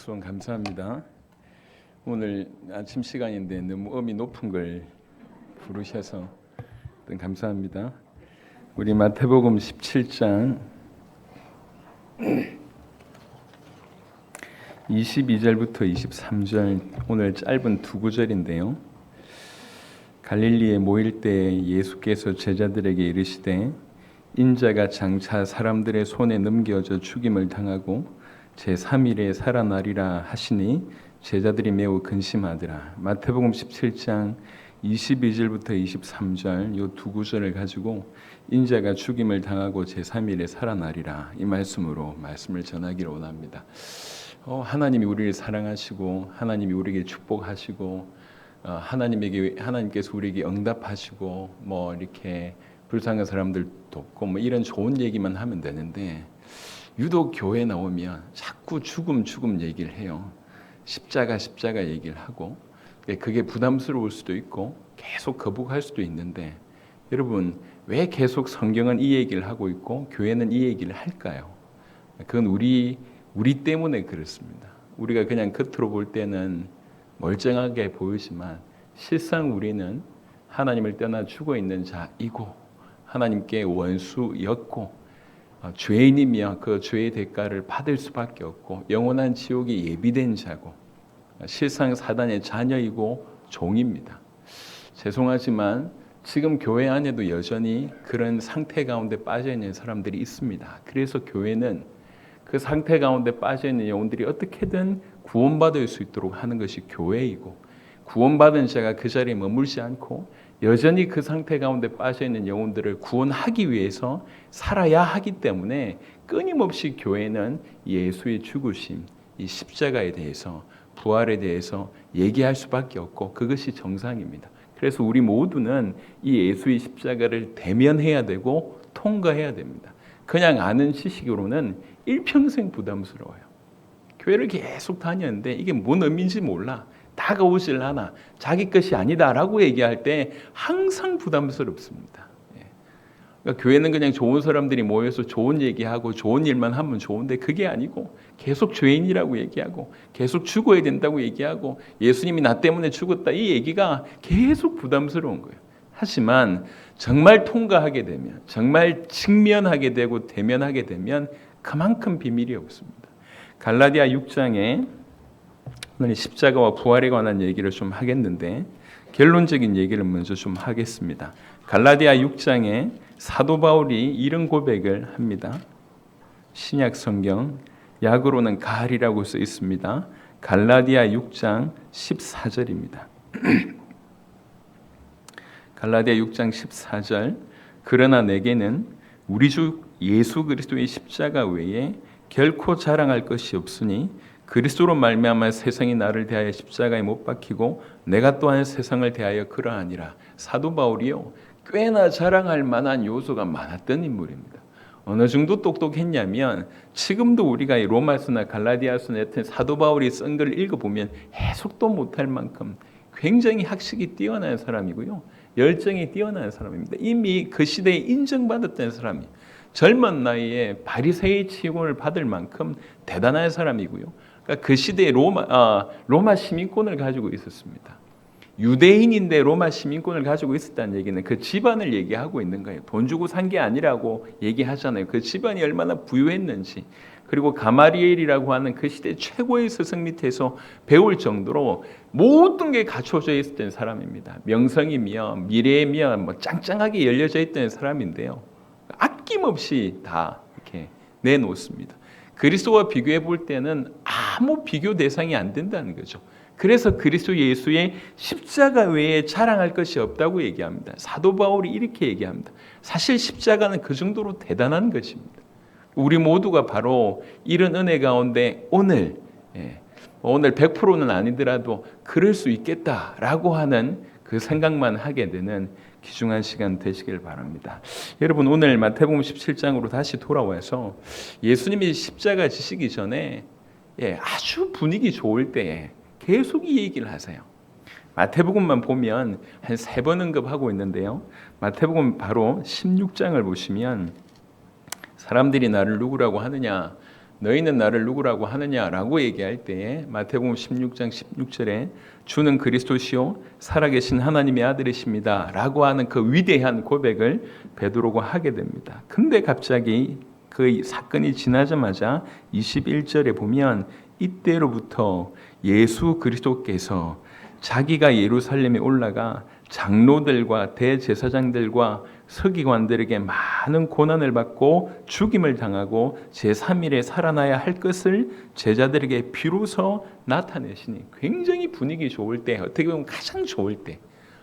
수원 감사합니다. 오늘 아침 시간인데 너무 음이 높은 걸 부르셔서 감사합니다. 우리 마태복음 17장 22절부터 23절 오늘 짧은 두 구절인데요. 갈릴리에 모일 때 예수께서 제자들에게 이르시되 인자가 장차 사람들의 손에 넘겨져 죽임을 당하고 제3일에 살아나리라 하시니 제자들이 매우 근심하더라. 마태복음 17장 22절부터 23절 이 두 구절을 가지고 인자가 죽임을 당하고 제3일에 살아나리라 이 말씀으로 말씀을 전하기를 원합니다. 하나님이 우리를 사랑하시고 하나님이 우리에게 축복하시고 하나님께서 우리에게 응답하시고 뭐 이렇게 불쌍한 사람들 돕고 뭐 이런 좋은 얘기만 하면 되는데 유독 교회 나오면 자꾸 죽음 얘기를 해요. 십자가 얘기를 하고 그게 부담스러울 수도 있고 계속 거부할 수도 있는데 여러분 왜 계속 성경은 이 얘기를 하고 있고 교회는 이 얘기를 할까요? 그건 우리 때문에 그렇습니다. 우리가 그냥 겉으로 볼 때는 멀쩡하게 보이지만 실상 우리는 하나님을 떠나 죽어 있는 자이고 하나님께 원수였고 죄인이며 그 죄의 대가를 받을 수밖에 없고 영원한 지옥이 예비된 자고 실상 사단의 자녀이고 종입니다. 죄송하지만 지금 교회 안에도 여전히 그런 상태 가운데 빠져 있는 사람들이 있습니다. 그래서 교회는 그 상태 가운데 빠져 있는 영혼들이 어떻게든 구원받을 수 있도록 하는 것이 교회이고 구원받은 자가 그 자리에 머물지 않고 여전히 그 상태 가운데 빠져 있는 영혼들을 구원하기 위해서 살아야 하기 때문에 끊임없이 교회는 예수의 죽으심, 이 십자가에 대해서 부활에 대해서 얘기할 수밖에 없고 그것이 정상입니다. 그래서 우리 모두는 이 예수의 십자가를 대면해야 되고 통과해야 됩니다. 그냥 아는 지식으로는 일평생 부담스러워요. 교회를 계속 다녔는데 이게 뭔 의미인지 몰라. 다가오질 않아. 자기 것이 아니다라고 얘기할 때 항상 부담스럽습니다. 그러니까 교회는 그냥 좋은 사람들이 모여서 좋은 얘기하고 좋은 일만 하면 좋은데 그게 아니고 계속 죄인이라고 얘기하고 계속 죽어야 된다고 얘기하고 예수님이 나 때문에 죽었다 이 얘기가 계속 부담스러운 거예요. 하지만 정말 통과하게 되면 정말 직면하게 되고 대면하게 되면 그만큼 비밀이 없습니다. 갈라디아 6장에 오늘 십자가와 부활에 관한 얘기를 좀 하겠는데 결론적인 얘기를 먼저 좀 하겠습니다. 갈라디아 6장에 사도 바울이 이런 고백을 합니다. 신약 성경 약으로는 갈이라고 써 있습니다. 갈라디아 6장 14절입니다. 갈라디아 6장 14절 그러나 내게는 우리 주 예수 그리스도의 십자가 외에 결코 자랑할 것이 없으니 그리스도로 말미암아 세상이 나를 대하여 십자가에 못 박히고 내가 또한 세상을 대하여 그러하니라. 사도 바울이요 꽤나 자랑할 만한 요소가 많았던 인물입니다. 어느 정도 똑똑했냐면 지금도 우리가 이 로마서나 갈라디아서나 같은 사도 바울이 쓴 걸 읽어보면 해석도 못할 만큼 굉장히 학식이 뛰어난 사람이고요. 열정이 뛰어난 사람입니다. 이미 그 시대에 인정받았던 사람이 젊은 나이에 바리새의 취급을 받을 만큼 대단한 사람이고요. 그러니까 그 시대에 로마 시민권을 가지고 있었습니다. 유대인인데 로마 시민권을 가지고 있었다는 얘기는 그 집안을 얘기하고 있는 거예요. 돈 주고 산 게 아니라고 얘기하잖아요. 그 집안이 얼마나 부유했는지. 그리고 가마리엘이라고 하는 그 시대 최고의 스승 밑에서 배울 정도로 모든 게 갖춰져 있었던 사람입니다. 명성이며 미래이며 뭐 짱짱하게 열려져 있던 사람인데요. 아낌없이 다 이렇게 내놓습니다. 그리스도와 비교해 볼 때는 아무 비교 대상이 안 된다는 거죠. 그래서 그리스도 예수의 십자가 외에 자랑할 것이 없다고 얘기합니다. 사도 바울이 이렇게 얘기합니다. 사실 십자가는 그 정도로 대단한 것입니다. 우리 모두가 바로 이런 은혜 가운데 오늘 100%는 아니더라도 그럴 수 있겠다라고 하는 그 생각만 하게 되는 귀중한 시간 되시길 바랍니다. 여러분 오늘 마태복음 17장으로 다시 돌아와서 예수님이 십자가 지시기 전에 아주 분위기 좋을 때에 계속 이 얘기를 하세요. 마태복음만 보면 한 3번 언급하고 있는데요. 마태복음 바로 16장을 보시면 사람들이 나를 누구라고 하느냐 너희는 나를 누구라고 하느냐라고 얘기할 때에 마태복음 16장 16절에 주는 그리스도시요 살아계신 하나님의 아들이십니다 라고 하는 그 위대한 고백을 베드로가 하게 됩니다. 근데 갑자기 그 사건이 지나자마자 21절에 보면 이때로부터 예수 그리스도께서 자기가 예루살렘에 올라가 장로들과 대제사장들과 서기관들에게 많은 고난을 받고 죽임을 당하고 제3일에 살아나야 할 것을 제자들에게 비로소 나타내시니 굉장히 분위기 좋을 때, 어떻게 보면 가장 좋을 때,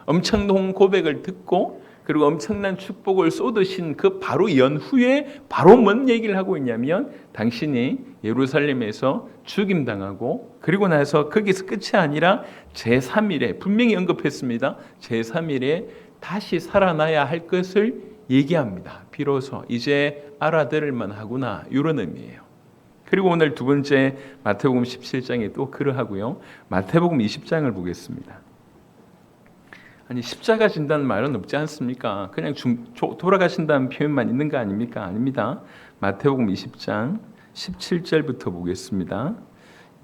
엄청난 고백을 듣고 그리고 엄청난 축복을 쏟으신 그 바로 연후에 바로 뭔 얘기를 하고 있냐면 당신이 예루살렘에서 죽임당하고 그리고 나서 거기서 끝이 아니라 제3일에 분명히 언급했습니다. 제3일에 다시 살아나야 할 것을 얘기합니다. 비로소 이제 알아들을 만하구나 이런 의미예요. 그리고 오늘 두 번째 마태복음 17장에 또 그러하고요. 마태복음 20장을 보겠습니다. 아니 십자가 진다는 말은 없지 않습니까? 그냥 돌아가신다는 표현만 있는 거 아닙니까? 아닙니다. 마태복음 20장 17절부터 보겠습니다.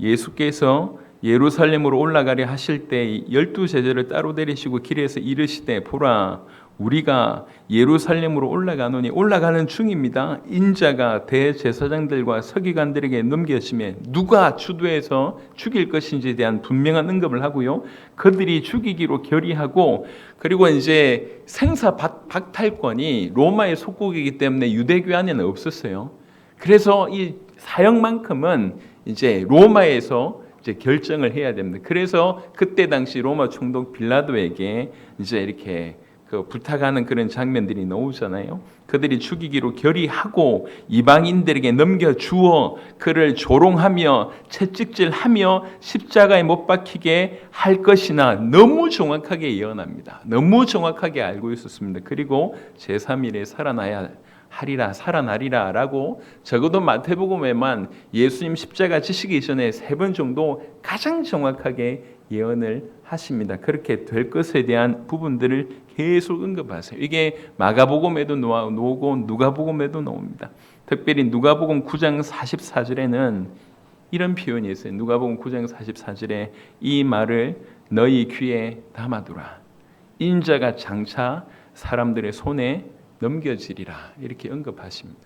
예수께서 예루살렘으로 올라가려 하실 때 12제자를 따로 데리시고 길에서 이르시되 보라 우리가 예루살렘으로 올라가노니 올라가는 중입니다. 인자가 대제사장들과 서기관들에게 넘겨지면 누가 주도해서 죽일 것인지에 대한 분명한 언급을 하고요. 그들이 죽이기로 결의하고 그리고 이제 생사 박탈권이 로마의 속국이기 때문에 유대교 안에는 없었어요. 그래서 이 사형만큼은 이제 로마에서 이제 결정을 해야 됩니다. 그래서 그때 당시 로마 총독 빌라도에게 이제 이렇게 그 부탁하는 그런 장면들이 나오잖아요. 그들이 죽이기로 결의하고 이방인들에게 넘겨주어 그를 조롱하며 채찍질하며 십자가에 못 박히게 할 것이나 너무 정확하게 예언합니다. 너무 정확하게 알고 있었습니다. 그리고 제3일에 살아나리라 라고 적어도 마태복음에만 예수님 십자가 지시기 전에 3번 정도 가장 정확하게 예언을 하십니다. 그렇게 될 것에 대한 부분들을 계속 언급하세요. 이게 마가복음에도 나오고 누가복음에도 나옵니다. 특별히 누가복음 9장 44절에는 이런 표현이 있어요. 누가복음 9장 44절에 이 말을 너희 귀에 담아두라. 인자가 장차 사람들의 손에 넘겨지리라 이렇게 언급하십니다.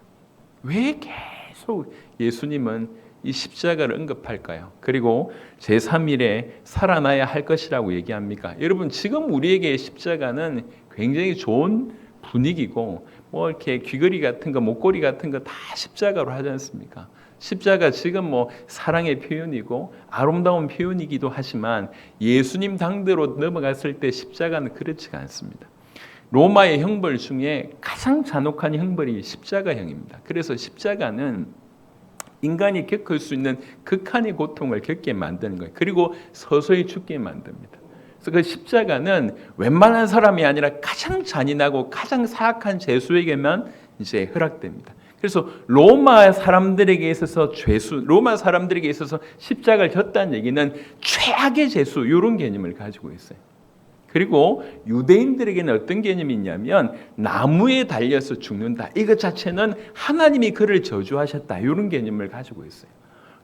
왜 계속 예수님은 이 십자가를 언급할까요? 그리고 제3일에 살아나야 할 것이라고 얘기합니까? 여러분 지금 우리에게 십자가는 굉장히 좋은 분위기고 뭐 이렇게 귀걸이 같은 거 목걸이 같은 거 다 십자가로 하지 않습니까? 십자가 지금 뭐 사랑의 표현이고 아름다운 표현이기도 하지만 예수님 당대로 넘어갔을 때 십자가는 그렇지가 않습니다. 로마의 형벌 중에 가장 잔혹한 형벌이 십자가형입니다. 그래서 십자가는 인간이 겪을 수 있는 극한의 고통을 겪게 만드는 거예요. 그리고 서서히 죽게 만듭니다. 그래서 그 십자가는 웬만한 사람이 아니라 가장 잔인하고 가장 사악한 죄수에게만 이제 허락됩니다. 그래서 로마 사람들에게 있어서 십자가를 졌다는 얘기는 최악의 죄수 이런 개념을 가지고 있어요. 그리고 유대인들에게는 어떤 개념이 있냐면 나무에 달려서 죽는다. 이것 자체는 하나님이 그를 저주하셨다. 이런 개념을 가지고 있어요.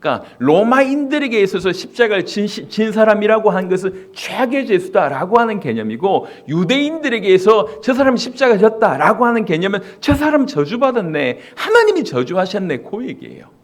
그러니까 로마인들에게 있어서 십자가를 진 사람이라고 한 것은 최악의 죄수다라고 하는 개념이고 유대인들에게서 저 사람 십자가 졌다라고 하는 개념은 저 사람 저주받았네. 하나님이 저주하셨네. 그 얘기예요.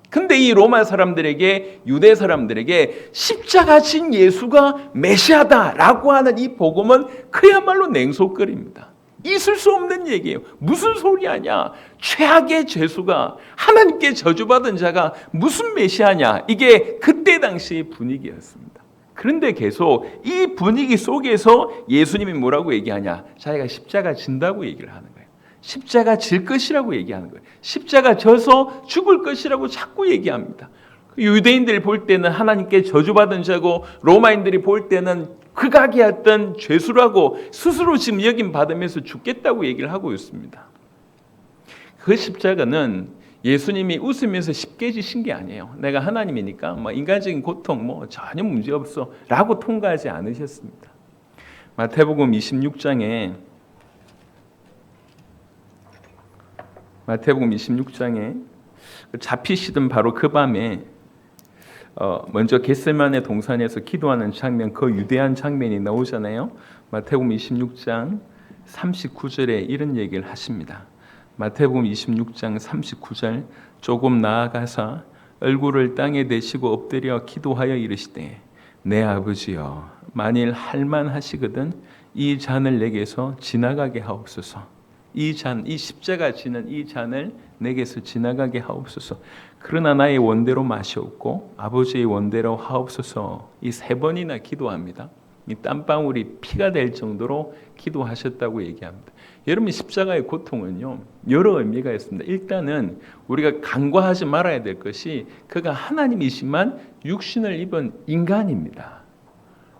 근데 이 로마 사람들에게 유대 사람들에게 십자가 진 예수가 메시아다라고 하는 이 복음은 그야말로 냉소거리입니다. 있을 수 없는 얘기예요. 무슨 소리 하냐? 최악의 죄수가 하나님께 저주받은 자가 무슨 메시아냐? 이게 그때 당시 분위기였습니다. 그런데 계속 이 분위기 속에서 예수님이 뭐라고 얘기하냐? 자기가 십자가 진다고 얘기를 하는 거예요. 십자가 질 것이라고 얘기하는 거예요. 십자가 져서 죽을 것이라고 자꾸 얘기합니다. 유대인들이 볼 때는 하나님께 저주받은 자고 로마인들이 볼 때는 극악이었던 죄수라고 스스로 지금 여김 받으면서 죽겠다고 얘기를 하고 있습니다. 그 십자가는 예수님이 웃으면서 쉽게 지신 게 아니에요. 내가 하나님이니까 뭐 인간적인 고통 전혀 문제 없어 라고 통과하지 않으셨습니다. 마태복음 26장에 잡히시던 바로 그 밤에 먼저 겟세마네 동산에서 기도하는 장면, 그 유대한 장면이 나오잖아요. 마태복음 26장 39절에 이런 얘기를 하십니다. 마태복음 26장 39절, 조금 나아가사 얼굴을 땅에 대시고 엎드려 기도하여 이르시되 내 아버지여, 만일 할만하시거든 이 잔을 내게서 지나가게 하옵소서. 이 십자가 지는 이 잔을 내게서 지나가게 하옵소서. 그러나 나의 원대로 마시옵고 아버지의 원대로 하옵소서. 이 3번이나 기도합니다. 이 땀방울이 피가 될 정도로 기도하셨다고 얘기합니다. 여러분, 십자가의 고통은요, 여러 의미가 있습니다. 일단은 우리가 간과하지 말아야 될 것이 그가 하나님이시만 육신을 입은 인간입니다.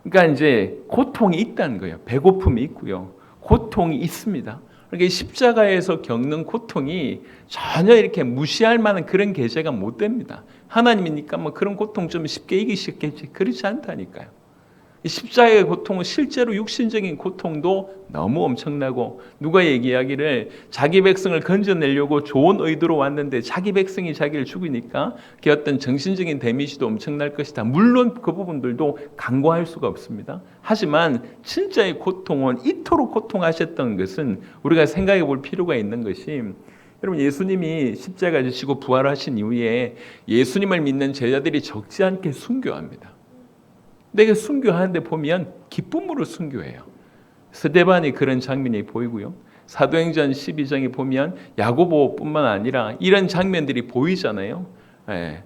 그러니까 이제 고통이 있다는 거예요. 배고픔이 있고요, 고통이 있습니다. 그러니까 십자가에서 겪는 고통이 전혀 이렇게 무시할 만한 그런 계제가 못 됩니다. 하나님이니까 뭐 그런 고통 좀 쉽게 이기시겠지, 그렇지 않다니까요. 십자가의 고통은 실제로 육신적인 고통도 너무 엄청나고, 누가 얘기하기를 자기 백성을 건져내려고 좋은 의도로 왔는데 자기 백성이 자기를 죽이니까 그 어떤 정신적인 데미지도 엄청날 것이다. 물론 그 부분들도 간과할 수가 없습니다. 하지만 진짜의 고통은, 이토록 고통하셨던 것은 우리가 생각해 볼 필요가 있는 것이, 여러분, 예수님이 십자가 지시고 부활하신 이후에 예수님을 믿는 제자들이 적지 않게 순교합니다. 내가 순교하는데 보면 기쁨으로 순교해요. 스데반이 그런 장면이 보이고요. 사도행전 12장에 보면 야고보뿐만 아니라 이런 장면들이 보이잖아요. 예.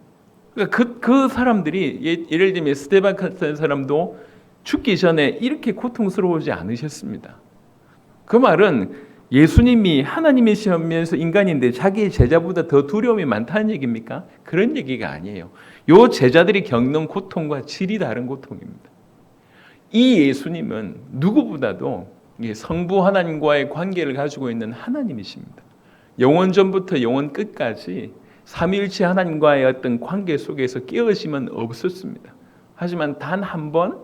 그러니까 그 사람들이, 예를 들면 스데반 같은 사람도 죽기 전에 이렇게 고통스러우지 않으셨습니다. 그 말은 예수님이 하나님이시면서 인간인데 자기의 제자보다 더 두려움이 많다는 얘기입니까? 그런 얘기가 아니에요. 요 제자들이 겪는 고통과 질이 다른 고통입니다. 이 예수님은 누구보다도 성부 하나님과의 관계를 가지고 있는 하나님이십니다. 영원 전부터 영원 끝까지 삼위일체 하나님과의 어떤 관계 속에서 깨어짐은 없었습니다. 하지만 단 한 번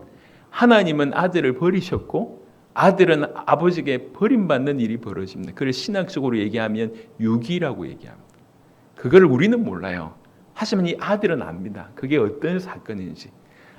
하나님은 아들을 버리셨고 아들은 아버지에게 버림받는 일이 벌어집니다. 그걸 신학적으로 얘기하면 유기라고 얘기합니다. 그걸 우리는 몰라요. 하지만 이 아들은 압니다. 그게 어떤 사건인지.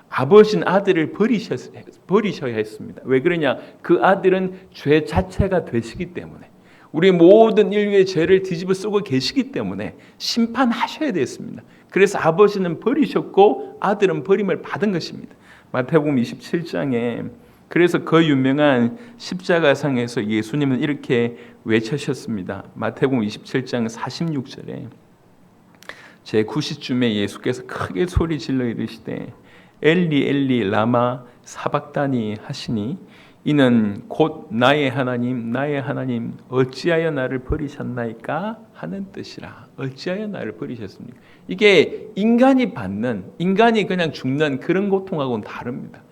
아버지는 아들을 버리셔야 했습니다. 왜 그러냐? 그 아들은 죄 자체가 되시기 때문에, 우리 모든 인류의 죄를 뒤집어 쓰고 계시기 때문에 심판하셔야 됐습니다. 그래서 아버지는 버리셨고 아들은 버림을 받은 것입니다. 마태복음 27장에 그래서 그 유명한 십자가상에서 예수님은 이렇게 외치셨습니다. 마태복음 27장 46절에 제9시쯤에 예수께서 크게 소리 질러 이르시되 엘리 엘리 라마 사박다니 하시니 이는 곧 나의 하나님 나의 하나님 어찌하여 나를 버리셨나이까 하는 뜻이라. 어찌하여 나를 버리셨습니까? 이게 인간이 받는, 인간이 그냥 죽는 그런 고통하고는 다릅니다.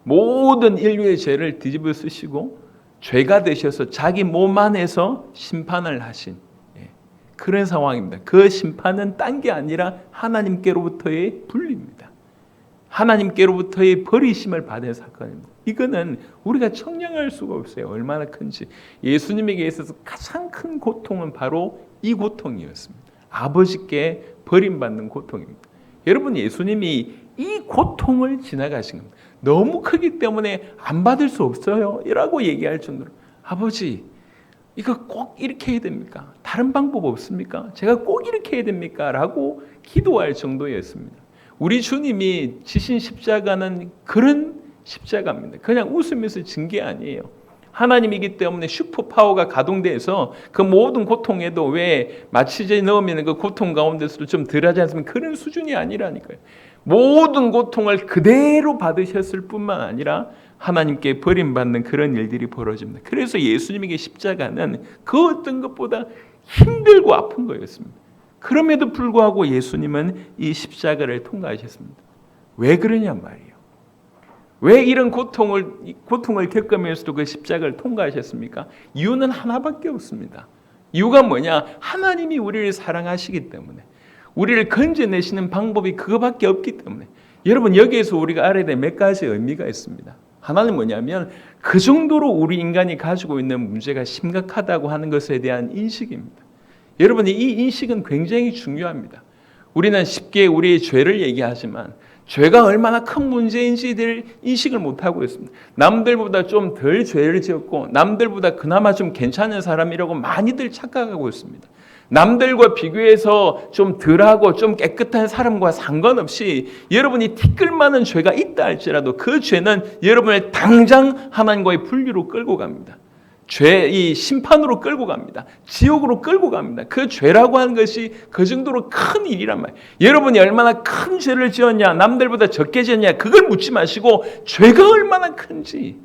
모든 인류의 죄를 뒤집어 쓰시고 죄가 되셔서 자기 몸 안에서 심판을 하신 그런 상황입니다. 그 심판은 딴 게 아니라 하나님께로부터의 분리입니다. 하나님께로부터의 버리심을 받은 사건입니다. 이거는 우리가 청량할 수가 없어요. 얼마나 큰지. 예수님에게 있어서 가장 큰 고통은 바로 이 고통이었습니다. 아버지께 버림받는 고통입니다. 여러분, 예수님이 이 고통을 지나가신 겁니다. 너무 크기 때문에 안 받을 수 없어요 라고 얘기할 정도로, 아버지 이거 꼭 이렇게 해야 됩니까? 다른 방법 없습니까? 제가 꼭 이렇게 해야 됩니까? 라고 기도할 정도였습니다. 우리 주님이 지신 십자가는 그런 십자가입니다. 그냥 웃으면서 진 게 아니에요. 하나님이기 때문에 슈퍼파워가 가동돼서 그 모든 고통에도 왜 마취제 넣으면 그 고통 가운데서도 좀 덜하지 않습니까? 그런 수준이 아니라니까요. 모든 고통을 그대로 받으셨을 뿐만 아니라 하나님께 버림받는 그런 일들이 벌어집니다. 그래서 예수님에게 십자가는 그 어떤 것보다 힘들고 아픈 거였습니다. 그럼에도 불구하고 예수님은 이 십자가를 통과하셨습니다. 왜 그러냔 말이에요. 왜 이런 고통을 겪으면서도 그 십자가를 통과하셨습니까? 이유는 하나밖에 없습니다. 이유가 뭐냐? 하나님이 우리를 사랑하시기 때문에, 우리를 건져내시는 방법이 그거밖에 없기 때문에. 여러분, 여기에서 우리가 알아야 될 몇 가지 의미가 있습니다. 하나는 뭐냐면 그 정도로 우리 인간이 가지고 있는 문제가 심각하다고 하는 것에 대한 인식입니다. 여러분, 이 인식은 굉장히 중요합니다. 우리는 쉽게 우리의 죄를 얘기하지만 죄가 얼마나 큰 문제인지를 인식을 못하고 있습니다. 남들보다 좀 덜 죄를 지었고 남들보다 그나마 좀 괜찮은 사람이라고 많이들 착각하고 있습니다. 남들과 비교해서 좀 덜하고 좀 깨끗한 사람과 상관없이 여러분이 티끌만한 죄가 있다 할지라도 그 죄는 여러분을 당장 하나님과의 분리로 끌고 갑니다. 죄의 심판으로 끌고 갑니다. 지옥으로 끌고 갑니다. 그 죄라고 하는 것이 그 정도로 큰 일이란 말이에요. 여러분이 얼마나 큰 죄를 지었냐, 남들보다 적게 지었냐, 그걸 묻지 마시고 죄가 얼마나 큰지,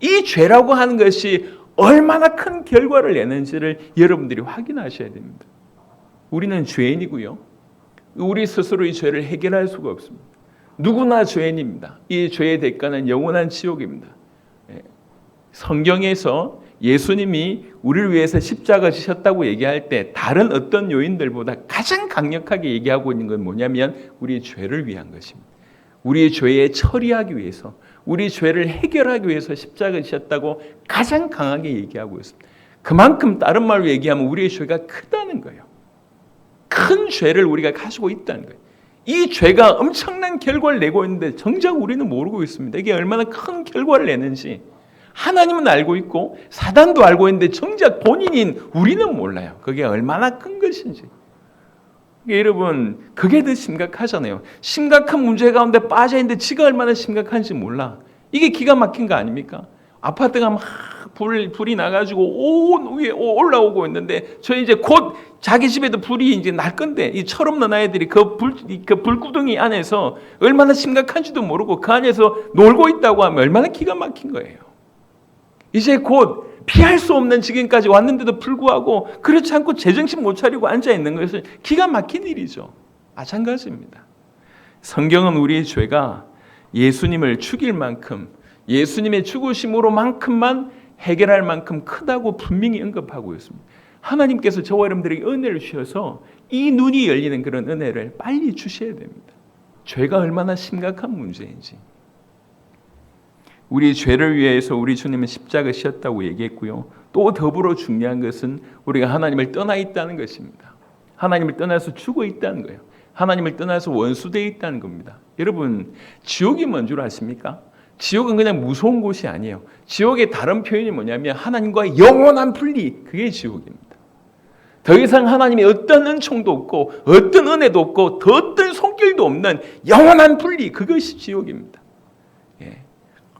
이 죄라고 하는 것이 얼마나 큰 결과를 내는지를 여러분들이 확인하셔야 됩니다. 우리는 죄인이고요. 우리 스스로 이 죄를 해결할 수가 없습니다. 누구나 죄인입니다. 이 죄의 대가는 영원한 지옥입니다. 성경에서 예수님이 우리를 위해서 십자가 지셨다고 얘기할 때 다른 어떤 요인들보다 가장 강력하게 얘기하고 있는 건 뭐냐면 우리의 죄를 위한 것입니다. 우리의 죄에 처리하기 위해서, 우리 죄를 해결하기 위해서 십자가 지셨다고 가장 강하게 얘기하고 있습니다. 그만큼 다른 말로 얘기하면 우리의 죄가 크다는 거예요. 큰 죄를 우리가 가지고 있다는 거예요. 이 죄가 엄청난 결과를 내고 있는데 정작 우리는 모르고 있습니다. 이게 얼마나 큰 결과를 내는지 하나님은 알고 있고 사단도 알고 있는데 정작 본인인 우리는 몰라요. 그게 얼마나 큰 것인지. 여러분, 그게 더 심각하잖아요. 심각한 문제 가운데 빠져있는데 지가 얼마나 심각한지 몰라. 이게 기가 막힌 거 아닙니까? 아파트가 막 불이 나가지고 온 위에 올라오고 있는데 저 이제 곧 자기 집에도 불이 이제 날 건데 이 철없는 아이들이 그 불구덩이 안에서 얼마나 심각한지도 모르고 그 안에서 놀고 있다고 하면 얼마나 기가 막힌 거예요. 이제 곧 피할 수 없는 지경까지 왔는데도 불구하고 그렇지 않고 제정신 못 차리고 앉아 있는 것은 기가 막힌 일이죠. 마찬가지입니다. 성경은 우리의 죄가 예수님을 죽일 만큼, 예수님의 죽으심으로만큼만 해결할 만큼 크다고 분명히 언급하고 있습니다. 하나님께서 저와 여러분들에게 은혜를 주셔서 이 눈이 열리는 그런 은혜를 빨리 주셔야 됩니다. 죄가 얼마나 심각한 문제인지. 우리 죄를 위해서 우리 주님은 십자가 지셨다고 얘기했고요. 또 더불어 중요한 것은 우리가 하나님을 떠나 있다는 것입니다. 하나님을 떠나서 죽어 있다는 거예요. 하나님을 떠나서 원수되어 있다는 겁니다. 여러분, 지옥이 뭔 줄 아십니까? 지옥은 그냥 무서운 곳이 아니에요. 지옥의 다른 표현이 뭐냐면 하나님과의 영원한 분리, 그게 지옥입니다. 더 이상 하나님의 어떤 은총도 없고 어떤 은혜도 없고 더 어떤 손길도 없는 영원한 분리, 그것이 지옥입니다.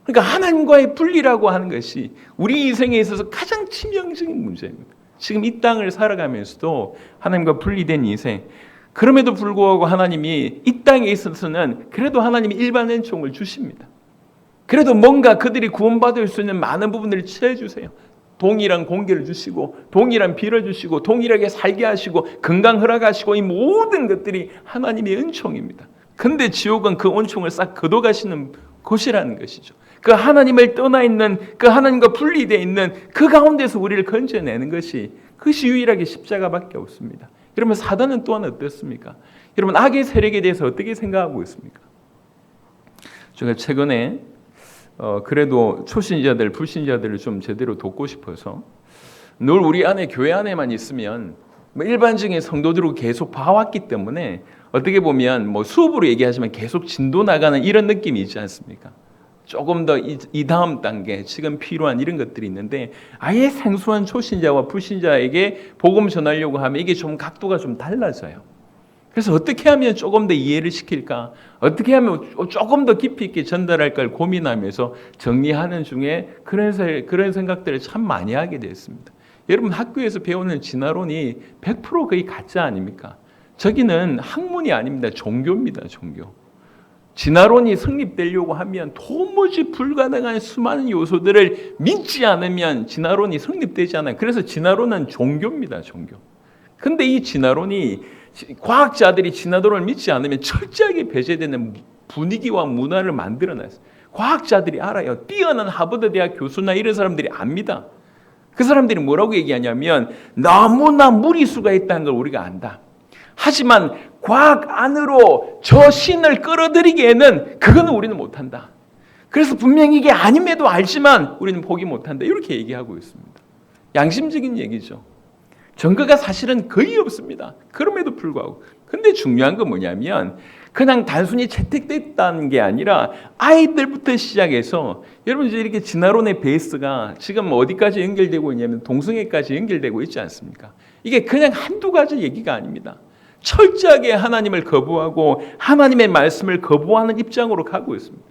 그러니까 하나님과의 분리라고 하는 것이 우리 인생에 있어서 가장 치명적인 문제입니다. 지금 이 땅을 살아가면서도 하나님과 분리된 인생, 그럼에도 불구하고 하나님이 이 땅에 있어서는 그래도 하나님이 일반 은총을 주십니다. 그래도 뭔가 그들이 구원받을 수 있는 많은 부분들을 취해주세요. 동일한 공기를 주시고 동일한 비를 주시고 동일하게 살게 하시고 건강 허락하시고 이 모든 것들이 하나님의 은총입니다. 그런데 지옥은 그 은총을 싹 거둬가시는 곳이라는 것이죠. 그 하나님을 떠나 있는, 그 하나님과 분리되어 있는 그 가운데서 우리를 건져내는 것이, 그것이 유일하게 십자가밖에 없습니다. 여러분, 사단은 또한 어떻습니까? 여러분, 악의 세력에 대해서 어떻게 생각하고 있습니까? 제가 최근에 그래도 초신자들, 불신자들을 좀 제대로 돕고 싶어서 늘 우리 안에, 교회 안에만 있으면 일반적인 성도들을 계속 봐왔기 때문에 어떻게 보면 수업으로 얘기하지만 계속 진도 나가는 이런 느낌이 있지 않습니까? 조금 더 이 다음 단계, 지금 필요한 이런 것들이 있는데 아예 생소한 초신자와 불신자에게 복음 전하려고 하면 이게 좀 각도가 좀 달라져요. 그래서 어떻게 하면 조금 더 이해를 시킬까? 어떻게 하면 조금 더 깊이 있게 전달할까를 고민하면서 정리하는 중에 그런 생각들을 참 많이 하게 됐습니다. 여러분, 학교에서 배우는 진화론이 100% 거의 가짜 아닙니까? 저기는 학문이 아닙니다. 종교입니다. 종교. 진화론이 성립되려고 하면 도무지 불가능한 수많은 요소들을 믿지 않으면 진화론이 성립되지 않아요. 그래서 진화론은 종교입니다. 종교. 근데 이 진화론이, 과학자들이 진화론을 믿지 않으면 철저하게 배제되는 분위기와 문화를 만들어냈어요. 과학자들이 알아요. 뛰어난 하버드 대학 교수나 이런 사람들이 압니다. 그 사람들이 뭐라고 얘기하냐면 너무나 무리수가 있다는 걸 우리가 안다. 하지만 과학 안으로 저 신을 끌어들이기에는 그거는 우리는 못한다. 그래서 분명히 이게 아님에도 알지만 우리는 포기 못한다. 이렇게 얘기하고 있습니다. 양심적인 얘기죠. 증거가 사실은 거의 없습니다. 그럼에도 불구하고. 근데 중요한 건 뭐냐면 그냥 단순히 채택됐다는 게 아니라 아이들부터 시작해서 여러분 이제 이렇게 진화론의 베이스가 지금 어디까지 연결되고 있냐면 동성애까지 연결되고 있지 않습니까? 이게 그냥 한두 가지 얘기가 아닙니다. 철저하게 하나님을 거부하고 하나님의 말씀을 거부하는 입장으로 가고 있습니다.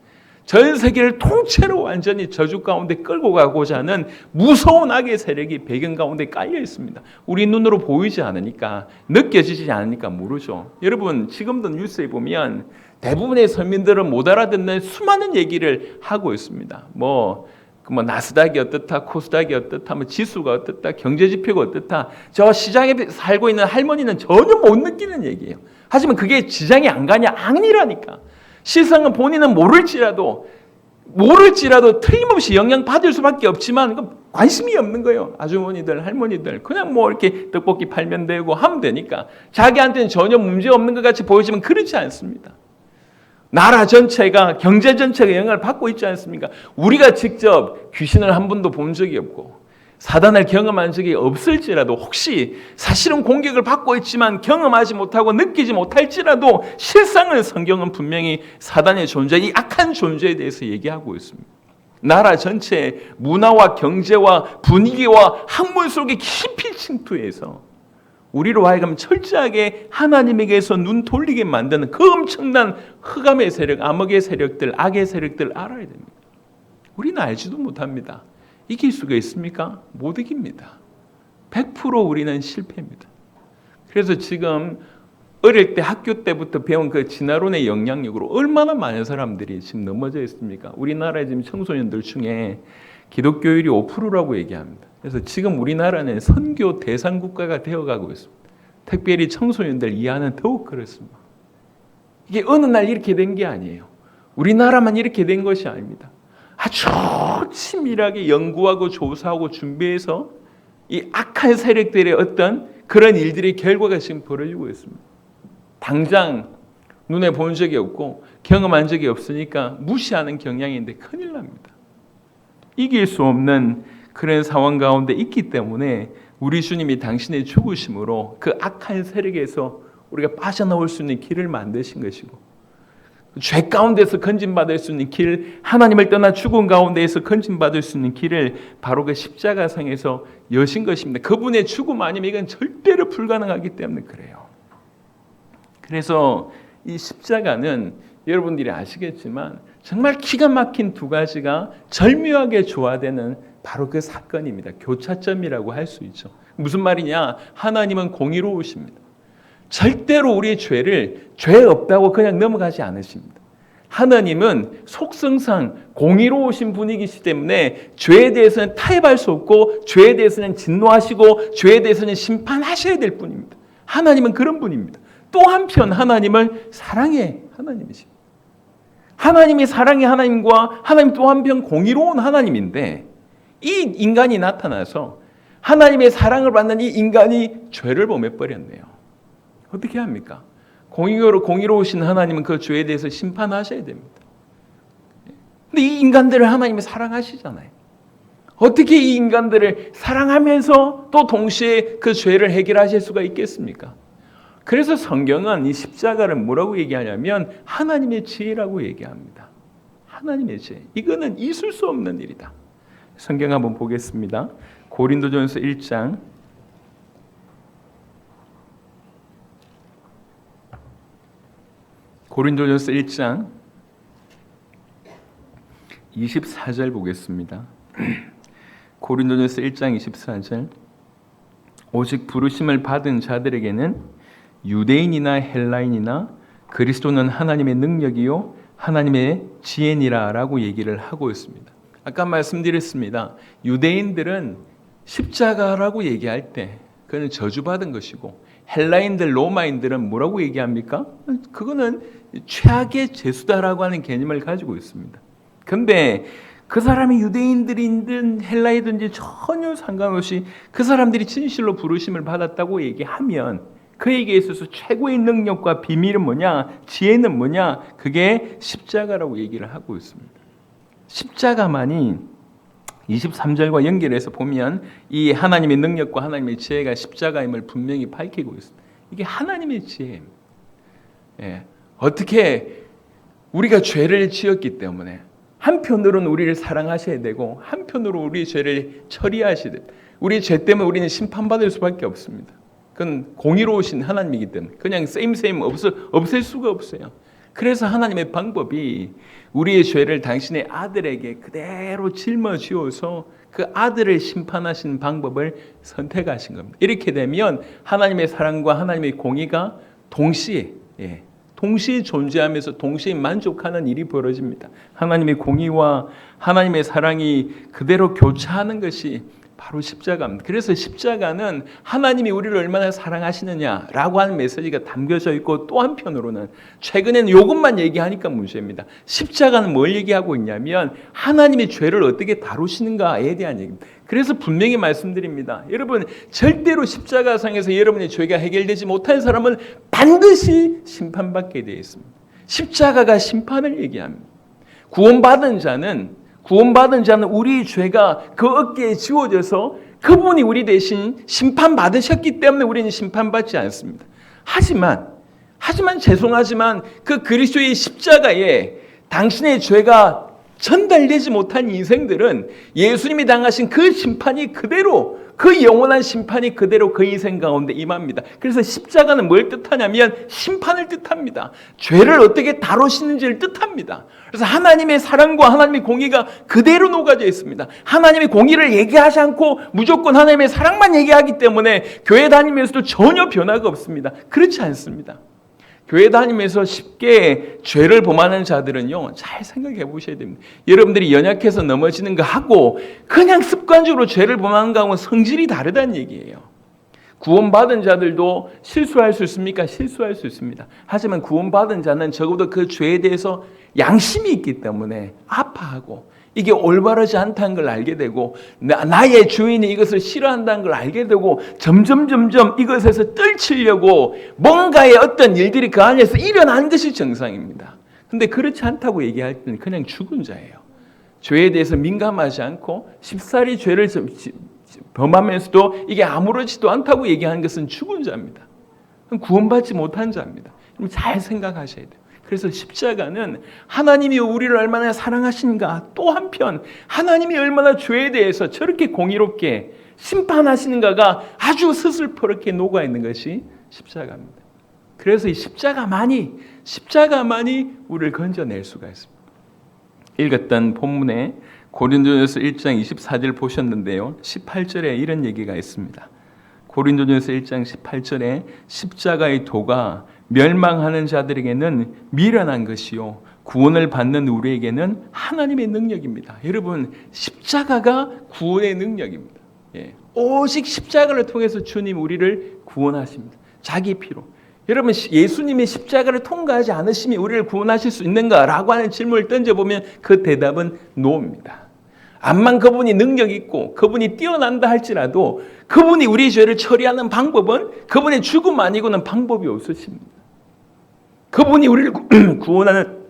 전 세계를 통째로 완전히 저주 가운데 끌고 가고자 하는 무서운 악의 세력이 배경 가운데 깔려 있습니다. 우리 눈으로 보이지 않으니까, 느껴지지 않으니까 모르죠. 여러분 지금도 뉴스에 보면 대부분의 서민들은 못 알아듣는 수많은 얘기를 하고 있습니다. 뭐 나스닥이 어떻다, 코스닥이 어떻다, 지수가 어떻다, 경제지표가 어떻다. 저 시장에 살고 있는 할머니는 전혀 못 느끼는 얘기예요. 하지만 그게 지장이 안 가냐? 아니라니까. 실상은 본인은 모를지라도 틀림없이 영향받을 수밖에 없지만 관심이 없는 거예요. 아주머니들, 할머니들. 그냥 뭐 이렇게 떡볶이 팔면 되고 하면 되니까. 자기한테는 전혀 문제 없는 것 같이 보이지만 그렇지 않습니다. 나라 전체가, 경제 전체가 영향을 받고 있지 않습니까? 우리가 직접 귀신을 한 번도 본 적이 없고 사단을 경험한 적이 없을지라도 혹시 사실은 공격을 받고 있지만 경험하지 못하고 느끼지 못할지라도 실상은 성경은 분명히 사단의 존재, 이 악한 존재에 대해서 얘기하고 있습니다. 나라 전체의 문화와 경제와 분위기와 학문 속에 깊이 침투해서 우리로 하여금 철저하게 하나님에게서 눈 돌리게 만드는 그 엄청난 흑암의 세력, 암흑의 세력들, 악의 세력들 알아야 됩니다. 우리는 알지도 못합니다. 이길 수가 있습니까? 못 이깁니다. 100% 우리는 실패입니다. 그래서 지금 어릴 때 학교 때부터 배운 그 진화론의 영향력으로 얼마나 많은 사람들이 지금 넘어져 있습니까? 우리나라의 지금 청소년들 중에 기독교율이 5%라고 얘기합니다. 그래서 지금 우리나라는 선교 대상 국가가 되어가고 있습니다. 특별히 청소년들 이하는 더욱 그렇습니다. 이게 어느 날 이렇게 된 게 아니에요. 우리나라만 이렇게 된 것이 아닙니다. 아주 치밀하게 연구하고 조사하고 준비해서 이 악한 세력들의 어떤 그런 일들의 결과가 지금 벌어지고 있습니다. 당장 눈에 본 적이 없고 경험한 적이 없으니까 무시하는 경향인데 큰일 납니다. 이길 수 없는 그런 상황 가운데 있기 때문에 우리 주님이 당신의 죽으심으로 그 악한 세력에서 우리가 빠져나올 수 있는 길을 만드신 것이고 죄 가운데서 건진받을 수 있는 길, 하나님을 떠나 죽은 가운데에서 건진받을 수 있는 길을 바로 그 십자가상에서 여신 것입니다. 그분의 죽음 아니면 이건 절대로 불가능하기 때문에 그래요. 그래서 이 십자가는 여러분들이 아시겠지만 정말 기가 막힌 두 가지가 절묘하게 조화되는 바로 그 사건입니다. 교차점이라고 할 수 있죠. 무슨 말이냐? 하나님은 공의로우십니다. 절대로 우리의 죄를 죄 없다고 그냥 넘어가지 않으십니다. 하나님은 속성상 공의로우신 분이기 때문에 죄에 대해서는 타협할 수 없고 죄에 대해서는 진노하시고 죄에 대해서는 심판하셔야 될 분입니다. 하나님은 그런 분입니다. 또 한편 하나님은 사랑의 하나님이십니다. 하나님이 사랑의 하나님과 하나님 또 한편 공의로운 하나님인데 이 인간이 나타나서 하나님의 사랑을 받는 이 인간이 죄를 범해버렸네요. 어떻게 합니까? 공의로우신 하나님은 그 죄에 대해서 심판하셔야 됩니다. 근데 이 인간들을 하나님이 사랑하시잖아요. 어떻게 이 인간들을 사랑하면서 또 동시에 그 죄를 해결하실 수가 있겠습니까? 그래서 성경은 이 십자가를 뭐라고 얘기하냐면 하나님의 지혜라고 얘기합니다. 하나님의 지혜. 이거는 있을 수 없는 일이다. 성경 한번 보겠습니다. 고린도전서 1장 고린도전서 1장 24절 보겠습니다. 고린도전서 1장 24절 오직 부르심을 받은 자들에게는 유대인이나 헬라인이나 그리스도는 하나님의 능력이요 하나님의 지혜니라 라고 얘기를 하고 있습니다. 아까 말씀드렸습니다. 유대인들은 십자가라고 얘기할 때 그는 저주받은 것이고 헬라인들, 로마인들은 뭐라고 얘기합니까? 그거는 최악의 죄수다라고 하는 개념을 가지고 있습니다. 그런데 그 사람이 유대인들이든 헬라이든지 전혀 상관없이 그 사람들이 진실로 부르심을 받았다고 얘기하면 그에게 있어서 최고의 능력과 비밀은 뭐냐? 지혜는 뭐냐? 그게 십자가라고 얘기를 하고 있습니다. 십자가만이 23절과 연결해서 보면 이 하나님의 능력과 하나님의 지혜가 십자가임을 분명히 밝히고 있습니다. 이게 하나님의 지혜입니다. 어떻게 우리가 죄를 지었기 때문에 한편으로는 우리를 사랑하셔야 되고 한편으로 우리 죄를 처리하셔야 됩니다. 우리 죄 때문에 우리는 심판받을 수밖에 없습니다. 그건 공의로우신 하나님이기 때문에 그냥 세임 없앨 수가 없어요. 그래서 하나님의 방법이 우리의 죄를 당신의 아들에게 그대로 짊어지어서 그 아들을 심판하신 방법을 선택하신 겁니다. 이렇게 되면 하나님의 사랑과 하나님의 공의가 동시에 존재하면서 동시에 만족하는 일이 벌어집니다. 하나님의 공의와 하나님의 사랑이 그대로 교차하는 것이 바로 십자가입니다. 그래서 십자가는 하나님이 우리를 얼마나 사랑하시느냐라고 하는 메시지가 담겨져 있고, 또 한편으로는 최근에는 이것만 얘기하니까 문제입니다. 십자가는 뭘 얘기하고 있냐면 하나님이 죄를 어떻게 다루시는가에 대한 얘기입니다. 그래서 분명히 말씀드립니다. 여러분, 절대로 십자가상에서 여러분의 죄가 해결되지 못한 사람은 반드시 심판받게 되어 있습니다. 십자가가 심판을 얘기합니다. 구원받은 자는 우리 죄가 그 어깨에 지워져서 그분이 우리 대신 심판받으셨기 때문에 우리는 심판받지 않습니다. 하지만 죄송하지만 그 그리스도의 십자가에 당신의 죄가 전달되지 못한 인생들은 예수님이 당하신 그 심판이 그대로, 그 영원한 심판이 그대로 그 인생 가운데 임합니다. 그래서 십자가는 뭘 뜻하냐면 심판을 뜻합니다. 죄를 어떻게 다루시는지를 뜻합니다. 그래서 하나님의 사랑과 하나님의 공의가 그대로 녹아져 있습니다. 하나님의 공의를 얘기하지 않고 무조건 하나님의 사랑만 얘기하기 때문에 교회 다니면서도 전혀 변화가 없습니다. 그렇지 않습니다. 교회 다니면서 쉽게 죄를 범하는 자들은요, 잘 생각해 보셔야 됩니다. 여러분들이 연약해서 넘어지는 거 하고 그냥 습관적으로 죄를 범하는 거하고는 성질이 다르다는 얘기예요. 구원받은 자들도 실수할 수 있습니까? 실수할 수 있습니다. 하지만 구원받은 자는 적어도 그 죄에 대해서 양심이 있기 때문에 아파하고 이게 올바르지 않다는 걸 알게 되고 나의 주인이 이것을 싫어한다는 걸 알게 되고 점점 이것에서 떨치려고 뭔가의 어떤 일들이 그 안에서 일어난 것이 정상입니다. 그런데 그렇지 않다고 얘기할 때는 그냥 죽은 자예요. 죄에 대해서 민감하지 않고 쉽사리 죄를 범하면서도 이게 아무렇지도 않다고 얘기하는 것은 죽은 자입니다. 구원받지 못한 자입니다. 잘 생각하셔야 돼요. 그래서 십자가는 하나님이 우리를 얼마나 사랑하시는가, 또 한편 하나님이 얼마나 죄에 대해서 저렇게 공의롭게 심판하시는가가 아주 스슬퍼렇게 녹아있는 것이 십자가입니다. 그래서 이 십자가만이 우리를 건져낼 수가 있습니다. 읽었던 본문에 고린도전서 1장 24절 보셨는데요, 18절에 이런 얘기가 있습니다. 고린도전서 1장 18절에 십자가의 도가 멸망하는 자들에게는 미련한 것이요 구원을 받는 우리에게는 하나님의 능력입니다. 여러분, 십자가가 구원의 능력입니다. 오직 십자가를 통해서 주님 우리를 구원하십니다. 자기 피로. 여러분, 예수님이 십자가를 통과하지 않으시면 우리를 구원하실 수 있는가라고 하는 질문을 던져보면 그 대답은 노입니다. 암만 그분이 능력 있고 그분이 뛰어난다 할지라도 그분이 우리 죄를 처리하는 방법은 그분의 죽음 아니고는 방법이 없으십니다. 그분이 우리를 구원하는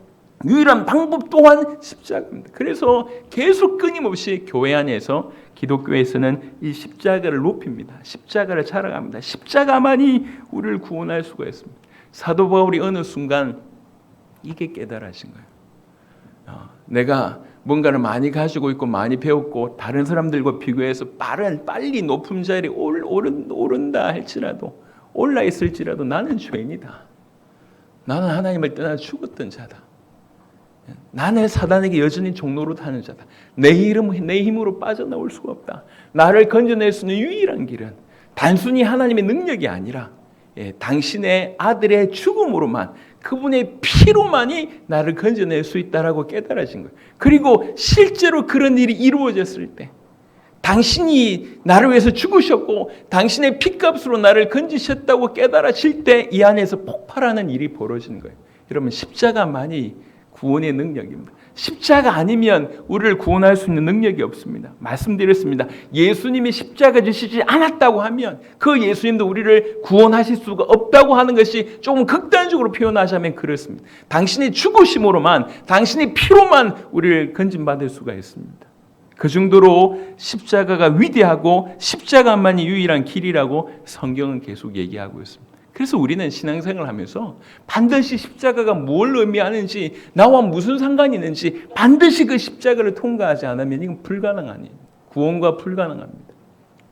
유일한 방법 또한 십자가입니다. 그래서 계속 끊임없이 교회 안에서, 기독교에서는 이 십자가를 높입니다. 십자가를 자랑합니다. 십자가만이 우리를 구원할 수가 있습니다. 사도 바울이 어느 순간 이게 깨달아진 거예요. 내가 뭔가를 많이 가지고 있고 많이 배웠고 다른 사람들과 비교해서 빨리 높은 자리에 오른다 할지라도, 올라 있을지라도 나는 죄인이다. 나는 하나님을 떠나 죽었던 자다. 나는 사단에게 여전히 종로로 타는 자다. 내 힘으로 빠져나올 수가 없다. 나를 건져낼 수 있는 유일한 길은 단순히 하나님의 능력이 아니라 당신의 아들의 죽음으로만, 그분의 피로만이 나를 건져낼 수 있다라고 깨달아진 거예요. 그리고 실제로 그런 일이 이루어졌을 때, 당신이 나를 위해서 죽으셨고 당신의 피값으로 나를 건지셨다고 깨달아질 때 이 안에서 폭발하는 일이 벌어지는 거예요. 여러분, 십자가만이 구원의 능력입니다. 십자가 아니면 우리를 구원할 수 있는 능력이 없습니다. 말씀드렸습니다. 예수님이 십자가 지시지 않았다고 하면 그 예수님도 우리를 구원하실 수가 없다고 하는 것이 조금 극단적으로 표현하자면 그렇습니다. 당신의 죽으심으로만, 당신의 피로만 우리를 건진받을 수가 있습니다. 그 정도로 십자가가 위대하고 십자가만이 유일한 길이라고 성경은 계속 얘기하고 있습니다. 그래서 우리는 신앙생활을 하면서 반드시 십자가가 뭘 의미하는지, 나와 무슨 상관이 있는지 반드시 그 십자가를 통과하지 않으면 이건 불가능하니, 구원과 불가능합니다.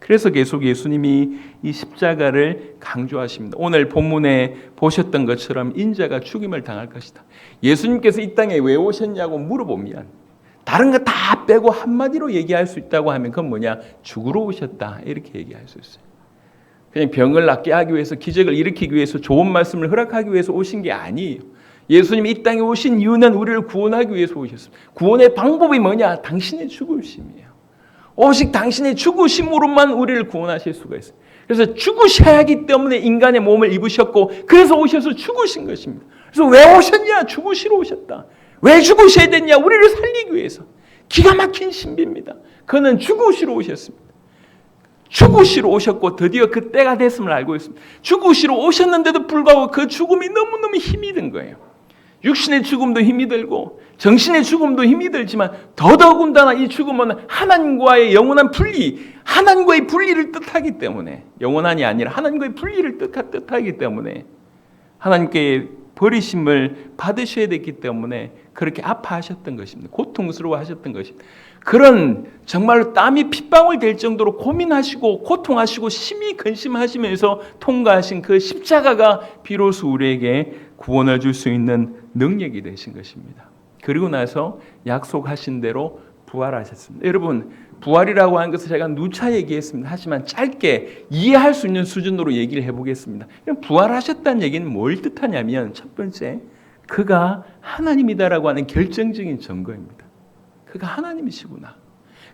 그래서 계속 예수님이 이 십자가를 강조하십니다. 오늘 본문에 보셨던 것처럼 인자가 죽임을 당할 것이다. 예수님께서 이 땅에 왜 오셨냐고 물어보면 다른 거 다 빼고 한마디로 얘기할 수 있다고 하면 그건 뭐냐? 죽으러 오셨다, 이렇게 얘기할 수 있어요. 그냥 병을 낫게 하기 위해서, 기적을 일으키기 위해서, 좋은 말씀을 허락하기 위해서 오신 게 아니에요. 예수님이 이 땅에 오신 이유는 우리를 구원하기 위해서 오셨습니다. 구원의 방법이 뭐냐? 당신의 죽으심이에요. 오직 당신의 죽으심으로만 우리를 구원하실 수가 있어요. 그래서 죽으셔야 하기 때문에 인간의 몸을 입으셨고, 그래서 오셔서 죽으신 것입니다. 그래서 왜 오셨냐? 죽으시러 오셨다. 왜 죽으셔야 됐냐? 우리를 살리기 위해서. 기가 막힌 신비입니다. 그는 죽으시러 오셨습니다. 죽으시러 오셨고 드디어 그 때가 됐음을 알고 있습니다. 죽으시러 오셨는데도 불구하고 그 죽음이 너무너무 힘이 든 거예요. 육신의 죽음도 힘이 들고 정신의 죽음도 힘이 들지만 더더군다나 이 죽음은 하나님과의 영원한 분리, 하나님과의 분리를 뜻하기 때문에, 영원한이 아니라 하나님과의 분리를 뜻하기 때문에, 하나님께 버리심을 받으셔야 됐기 때문에 그렇게 아파하셨던 것입니다. 고통스러워하셨던 것입니다. 그런 정말로 땀이 핏방울 될 정도로 고민하시고 고통하시고 심히 근심하시면서 통과하신 그 십자가가 비로소 우리에게 구원을 줄 수 있는 능력이 되신 것입니다. 그리고 나서 약속하신 대로 부활하셨습니다. 여러분, 부활이라고 하는 것을 제가 누차 얘기했습니다. 하지만 짧게 이해할 수 있는 수준으로 얘기를 해보겠습니다. 부활하셨다는 얘기는 뭘 뜻하냐면, 첫 번째, 그가 하나님이다라고 하는 결정적인 증거입니다. 그가 하나님이시구나.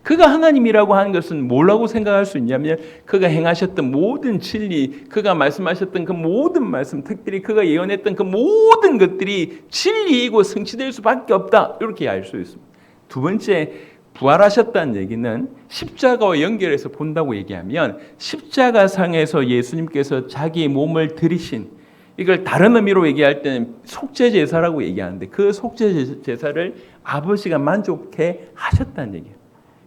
그가 하나님이라고 하는 것은 뭐라고 생각할 수 있냐면, 그가 행하셨던 모든 진리, 그가 말씀하셨던 그 모든 말씀, 특별히 그가 예언했던 그 모든 것들이 진리이고 성취될 수밖에 없다, 이렇게 알 수 있습니다. 두 번째, 부활하셨다는 얘기는 십자가와 연결해서 본다고 얘기하면, 십자가상에서 예수님께서 자기의 몸을 들이신, 이걸 다른 의미로 얘기할 때는 속죄제사라고 얘기하는데, 그 속죄제사를 아버지가 만족해 하셨다는 얘기예요.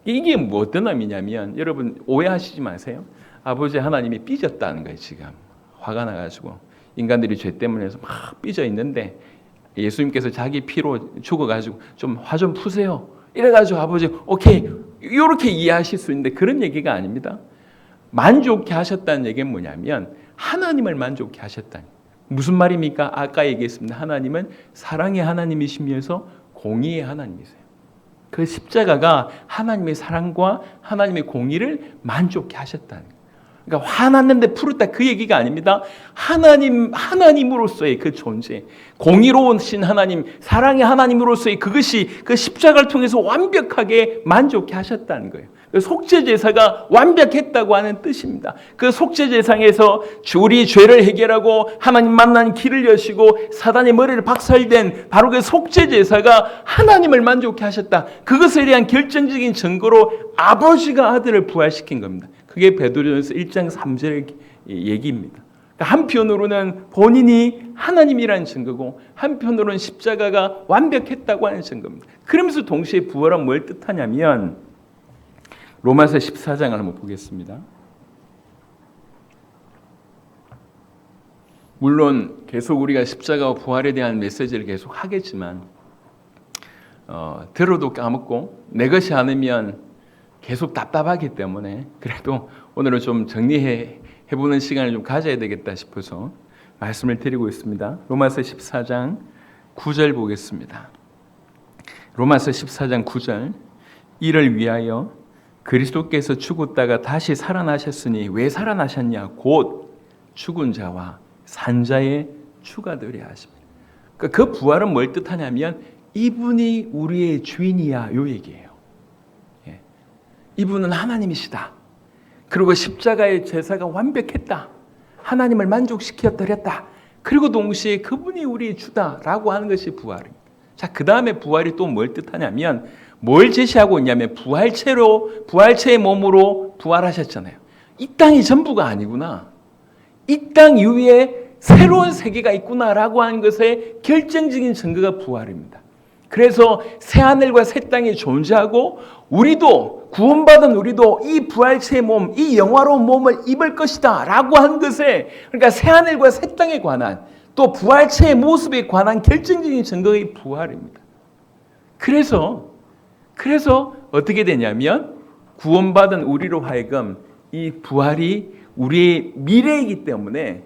이게 뭐 어떤 의미냐면, 여러분 오해하시지 마세요. 아버지 하나님이 삐졌다는 거예요. 지금 화가 나가지고 인간들이 죄 때문에 막 삐져 있는데 예수님께서 자기 피로 죽어가지고 좀 화 좀 푸세요, 이래가지고 아버지 오케이, 이렇게 이해하실 수 있는데 그런 얘기가 아닙니다. 만족해 하셨다는 얘기는 뭐냐면 하나님을 만족해 하셨다는, 무슨 말입니까? 아까 얘기했습니다. 하나님은 사랑의 하나님이시면서 공의의 하나님이세요. 그 십자가가 하나님의 사랑과 하나님의 공의를 만족해 하셨다는 거예요. 그러니까 화났는데 풀었다, 그 얘기가 아닙니다. 하나님으로서의 그 존재, 공의로우신 하나님, 사랑의 하나님으로서의 그것이 그 십자가를 통해서 완벽하게 만족해 하셨다는 거예요. 그 속죄제사가 완벽했다고 하는 뜻입니다. 그 속죄제상에서 우리 죄를 해결하고 하나님 만나는 길을 여시고 사단의 머리를 박살낸 바로 그 속죄제사가 하나님을 만족해 하셨다. 그것에 대한 결정적인 증거로 아버지가 아들을 부활시킨 겁니다. 그게 베드로전서 1장 3절 얘기입니다. 그러니까 한편으로는 본인이 하나님이라는 증거고, 한편으로는 십자가가 완벽했다고 하는 증거입니다. 그러면서 동시에 부활은 뭘 뜻하냐면, 로마서 14장을 한번 보겠습니다. 물론 계속 우리가 십자가와 부활에 대한 메시지를 계속 하겠지만 들어도 까먹고 내 것이 아니면 계속 답답하기 때문에 그래도 오늘은 좀 정리해보는 시간을 좀 가져야 되겠다 싶어서 말씀을 드리고 있습니다. 로마서 14장 9절 보겠습니다. 로마서 14장 9절, 이를 위하여 그리스도께서 죽었다가 다시 살아나셨으니, 왜 살아나셨냐? 곧 죽은 자와 산 자의 추가되려 하십니다. 그러니까 그 부활은 뭘 뜻하냐면 이분이 우리의 주인이야, 요 얘기예요. 예. 이분은 하나님이시다. 그리고 십자가의 제사가 완벽했다. 하나님을 만족시켜 드렸다. 그리고 동시에 그분이 우리의 주다라고 하는 것이 부활입니다. 자, 그 다음에 부활이 또 뭘 뜻하냐면, 뭘 제시하고 있냐면 부활체의 몸으로 부활하셨잖아요. 이 땅이 전부가 아니구나. 이 땅 이후에 새로운 세계가 있구나라고 하는 것의 결정적인 증거가 부활입니다. 그래서 새하늘과 새 땅이 존재하고 우리도 구원받은 우리도 이 부활체의 몸, 이 영화로운 몸을 입을 것이다 라고 한 것에, 그러니까 새하늘과 새 땅에 관한 또 부활체의 모습에 관한 결정적인 증거가 이 부활입니다. 그래서 어떻게 되냐면 구원받은 우리로 하여금 이 부활이 우리의 미래이기 때문에,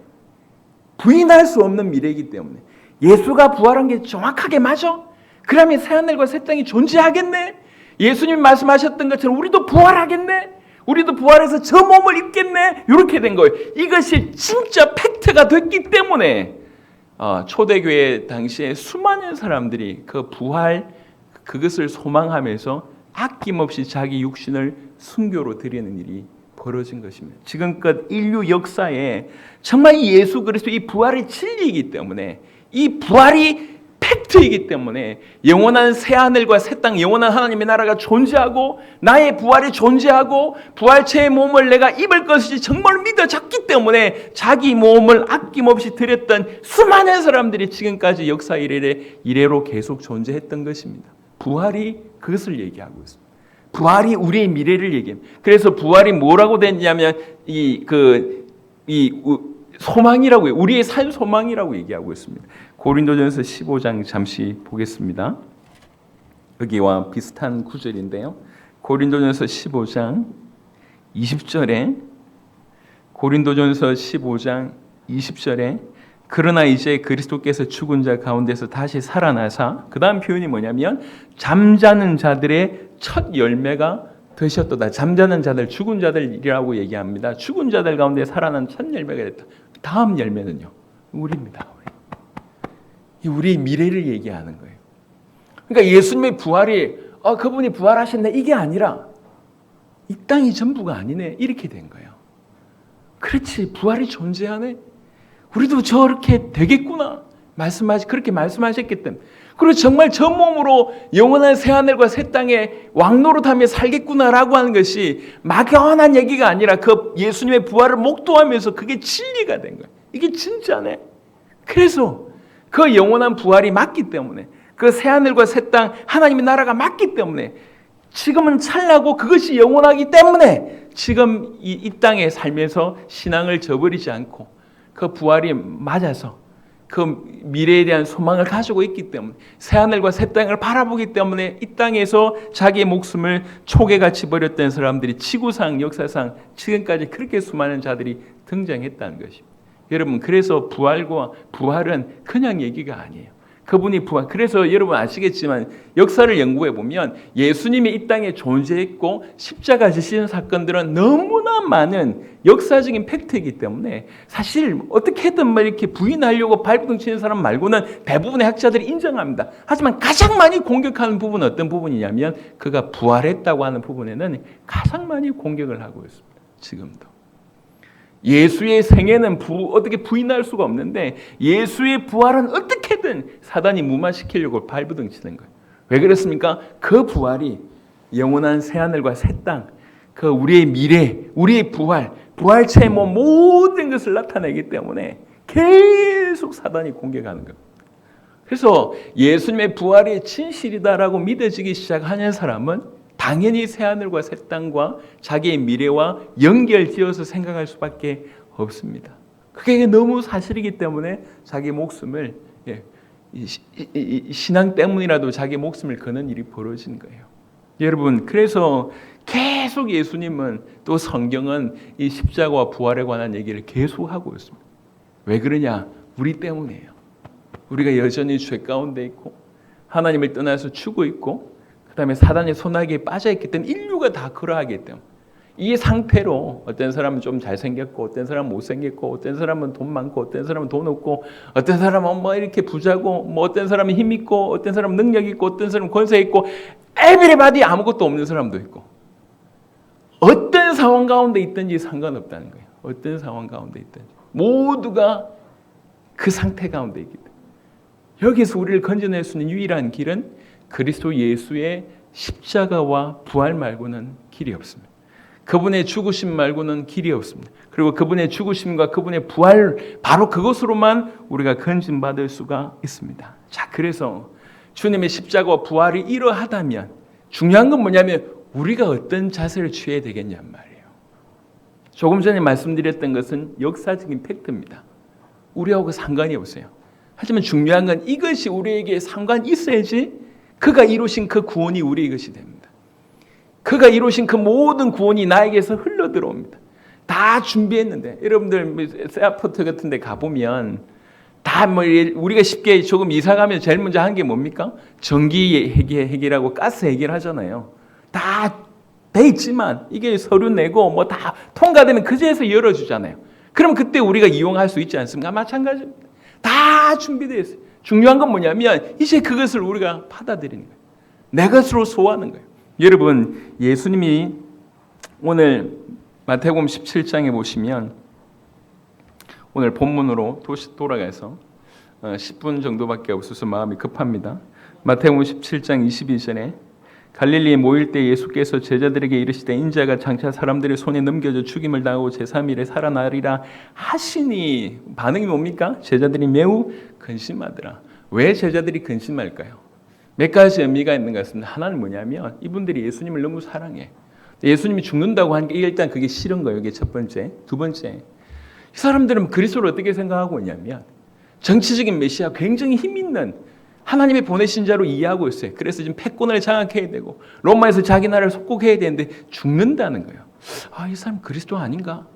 부인할 수 없는 미래이기 때문에, 예수가 부활한 게 정확하게 맞아? 그러면 새하늘과 새 땅이 존재하겠네? 예수님이 말씀하셨던 것처럼 우리도 부활하겠네? 우리도 부활해서 저 몸을 입겠네? 이렇게 된 거예요. 이것이 진짜 팩트가 됐기 때문에 초대교회 당시에 수많은 사람들이 그 부활, 그것을 소망하면서 아낌없이 자기 육신을 순교로 드리는 일이 벌어진 것입니다. 지금껏 인류 역사에 정말 이 예수 그리스도 이 부활이 진리이기 때문에, 이 부활이 팩트이기 때문에 영원한 새하늘과 새 땅, 영원한 하나님의 나라가 존재하고 나의 부활이 존재하고 부활체의 몸을 내가 입을 것이 정말 믿어졌기 때문에 자기 몸을 아낌없이 드렸던 수많은 사람들이 지금까지 역사 이래로 계속 존재했던 것입니다. 부활이 그것을 얘기하고 있습니다. 부활이 우리의 미래를 얘기합니다. 그래서 부활이 뭐라고 됐냐면 소망이라고요. 우리의 산 소망이라고 얘기하고 있습니다. 고린도전서 15장 잠시 보겠습니다. 여기와 비슷한 구절인데요. 고린도전서 15장 20절에, 고린도전서 15장 20절에 그러나 이제 그리스도께서 죽은 자 가운데서 다시 살아나사, 그 다음 표현이 뭐냐면 잠자는 자들의 첫 열매가 되셨도다. 잠자는 자들, 죽은 자들이라고 얘기합니다. 죽은 자들 가운데 살아난 첫 열매가 됐다. 다음 열매는요, 우리입니다. 우리의 미래를 얘기하는 거예요. 그러니까 예수님의 부활이 그분이 부활하셨네 이게 아니라 이 땅이 전부가 아니네 이렇게 된 거예요. 그렇지, 부활이 존재하네. 우리도 저렇게 되겠구나. 그렇게 말씀하셨기 때문에. 그리고 정말 저 몸으로 영원한 새하늘과 새 땅에 왕노릇하며 살겠구나라고 하는 것이 막연한 얘기가 아니라 그 예수님의 부활을 목도하면서 그게 진리가 된 거예요. 이게 진짜네. 그래서 그 영원한 부활이 맞기 때문에, 그 새하늘과 새 땅 하나님의 나라가 맞기 때문에, 지금은 찰나고 그것이 영원하기 때문에 지금 이 땅에 살면서 신앙을 저버리지 않고 그 부활이 맞아서 그 미래에 대한 소망을 가지고 있기 때문에, 새하늘과 새 땅을 바라보기 때문에 이 땅에서 자기의 목숨을 초계같이 버렸던 사람들이 지구상 역사상 지금까지 그렇게 수많은 자들이 등장했다는 것입니다. 여러분, 그래서 부활은 그냥 얘기가 아니에요. 그분이 부활. 그래서 여러분 아시겠지만 역사를 연구해 보면 예수님이 이 땅에 존재했고 십자가 지시는 사건들은 너무나 많은 역사적인 팩트이기 때문에 사실 어떻게든 이렇게 부인하려고 발버둥 치는 사람 말고는 대부분의 학자들이 인정합니다. 하지만 가장 많이 공격하는 부분은 어떤 부분이냐면 그가 부활했다고 하는 부분에는 가장 많이 공격을 하고 있습니다. 지금도. 예수의 생애는 어떻게 부인할 수가 없는데 예수의 부활은 어떻게든 사단이 무마시키려고 발버둥 치는 거예요. 왜 그렇습니까? 그 부활이 영원한 새하늘과 새 땅, 그 우리의 미래, 우리의 부활체의 모든 것을 나타내기 때문에 계속 사단이 공격하는 겁니다. 그래서 예수님의 부활이 진실이다라고 믿어지기 시작하는 사람은 당연히 새하늘과 새 땅과 자기의 미래와 연결지어서 생각할 수밖에 없습니다. 그게 너무 사실이기 때문에 자기 목숨을, 신앙 때문이라도 자기 목숨을 거는 일이 벌어진 거예요. 여러분, 그래서 계속 예수님은 또 성경은 이 십자가와 부활에 관한 얘기를 계속하고 있습니다. 왜 그러냐? 우리 때문이에요. 우리가 여전히 죄 가운데 있고 하나님을 떠나서 죽어 있고 그 다음에 사단의 손아귀에 빠져있기 때문에 인류가 다 그러하기 때문에 이 상태로 어떤 사람은 좀 잘생겼고 어떤 사람은 못생겼고 어떤 사람은 돈 많고 어떤 사람은 돈 없고 어떤 사람은 이렇게 부자고 어떤 사람은 힘 있고 어떤 사람은 능력 있고 어떤 사람은 권세 있고 에브리바디 아무것도 없는 사람도 있고 어떤 상황 가운데 있든지 상관없다는 거예요. 어떤 상황 가운데 있든지 모두가 그 상태 가운데 있기 때문에 여기서 우리를 건져낼 수 있는 유일한 길은 그리스도 예수의 십자가와 부활 말고는 길이 없습니다. 그분의 죽으심 말고는 길이 없습니다. 그리고 그분의 죽으심과 그분의 부활, 바로 그것으로만 우리가 건진받을 수가 있습니다. 자, 그래서 주님의 십자가와 부활이 이러하다면 중요한 건 뭐냐면 우리가 어떤 자세를 취해야 되겠냔 말이에요. 조금 전에 말씀드렸던 것은 역사적인 팩트입니다. 우리하고 상관이 없어요. 하지만 중요한 건 이것이 우리에게 상관이 있어야지 그가 이루신 그 구원이 우리의 것이 됩니다. 그가 이루신 그 모든 구원이 나에게서 흘러 들어옵니다. 다 준비했는데 여러분들 세아포트 같은 데 가보면 다 뭐 우리가 쉽게 조금 이사 가면 제일 먼저 한 게 뭡니까? 전기 해결하고 가스 해결하잖아요. 다 돼 있지만 이게 서류 내고 뭐 다 통과되면 그제서 열어주잖아요. 그럼 그때 우리가 이용할 수 있지 않습니까? 마찬가지입니다. 다 준비되어 있어요. 중요한 건 뭐냐면 이제 그것을 우리가 받아들이는 거예요. 내 것으로 소화하는 거예요. 여러분, 예수님이 오늘 마태복음 17장에 보시면 오늘 본문으로 돌아가서 10분 정도밖에 없어서 마음이 급합니다. 마태복음 17장 22절에 갈릴리에 모일 때 예수께서 제자들에게 이르시되 인자가 장차 사람들의 손에 넘겨져 죽임을 당하고 제3일에 살아나리라 하시니 반응이 뭡니까? 제자들이 매우 근심하더라. 왜 제자들이 근심할까요? 몇 가지 의미가 있는 것 같습니다. 하나는 뭐냐면 이분들이 예수님을 너무 사랑해. 예수님이 죽는다고 하는 게 일단 그게 싫은 거예요. 이게 첫 번째. 두 번째, 이 사람들은 그리스도를 어떻게 생각하고 있냐면 정치적인 메시아 굉장히 힘 있는 하나님의 보내신 자로 이해하고 있어요. 그래서 지금 패권을 장악해야 되고 로마에서 자기 나라를 속국해야 되는데 죽는다는 거예요. 아, 이 사람 그리스도 아닌가?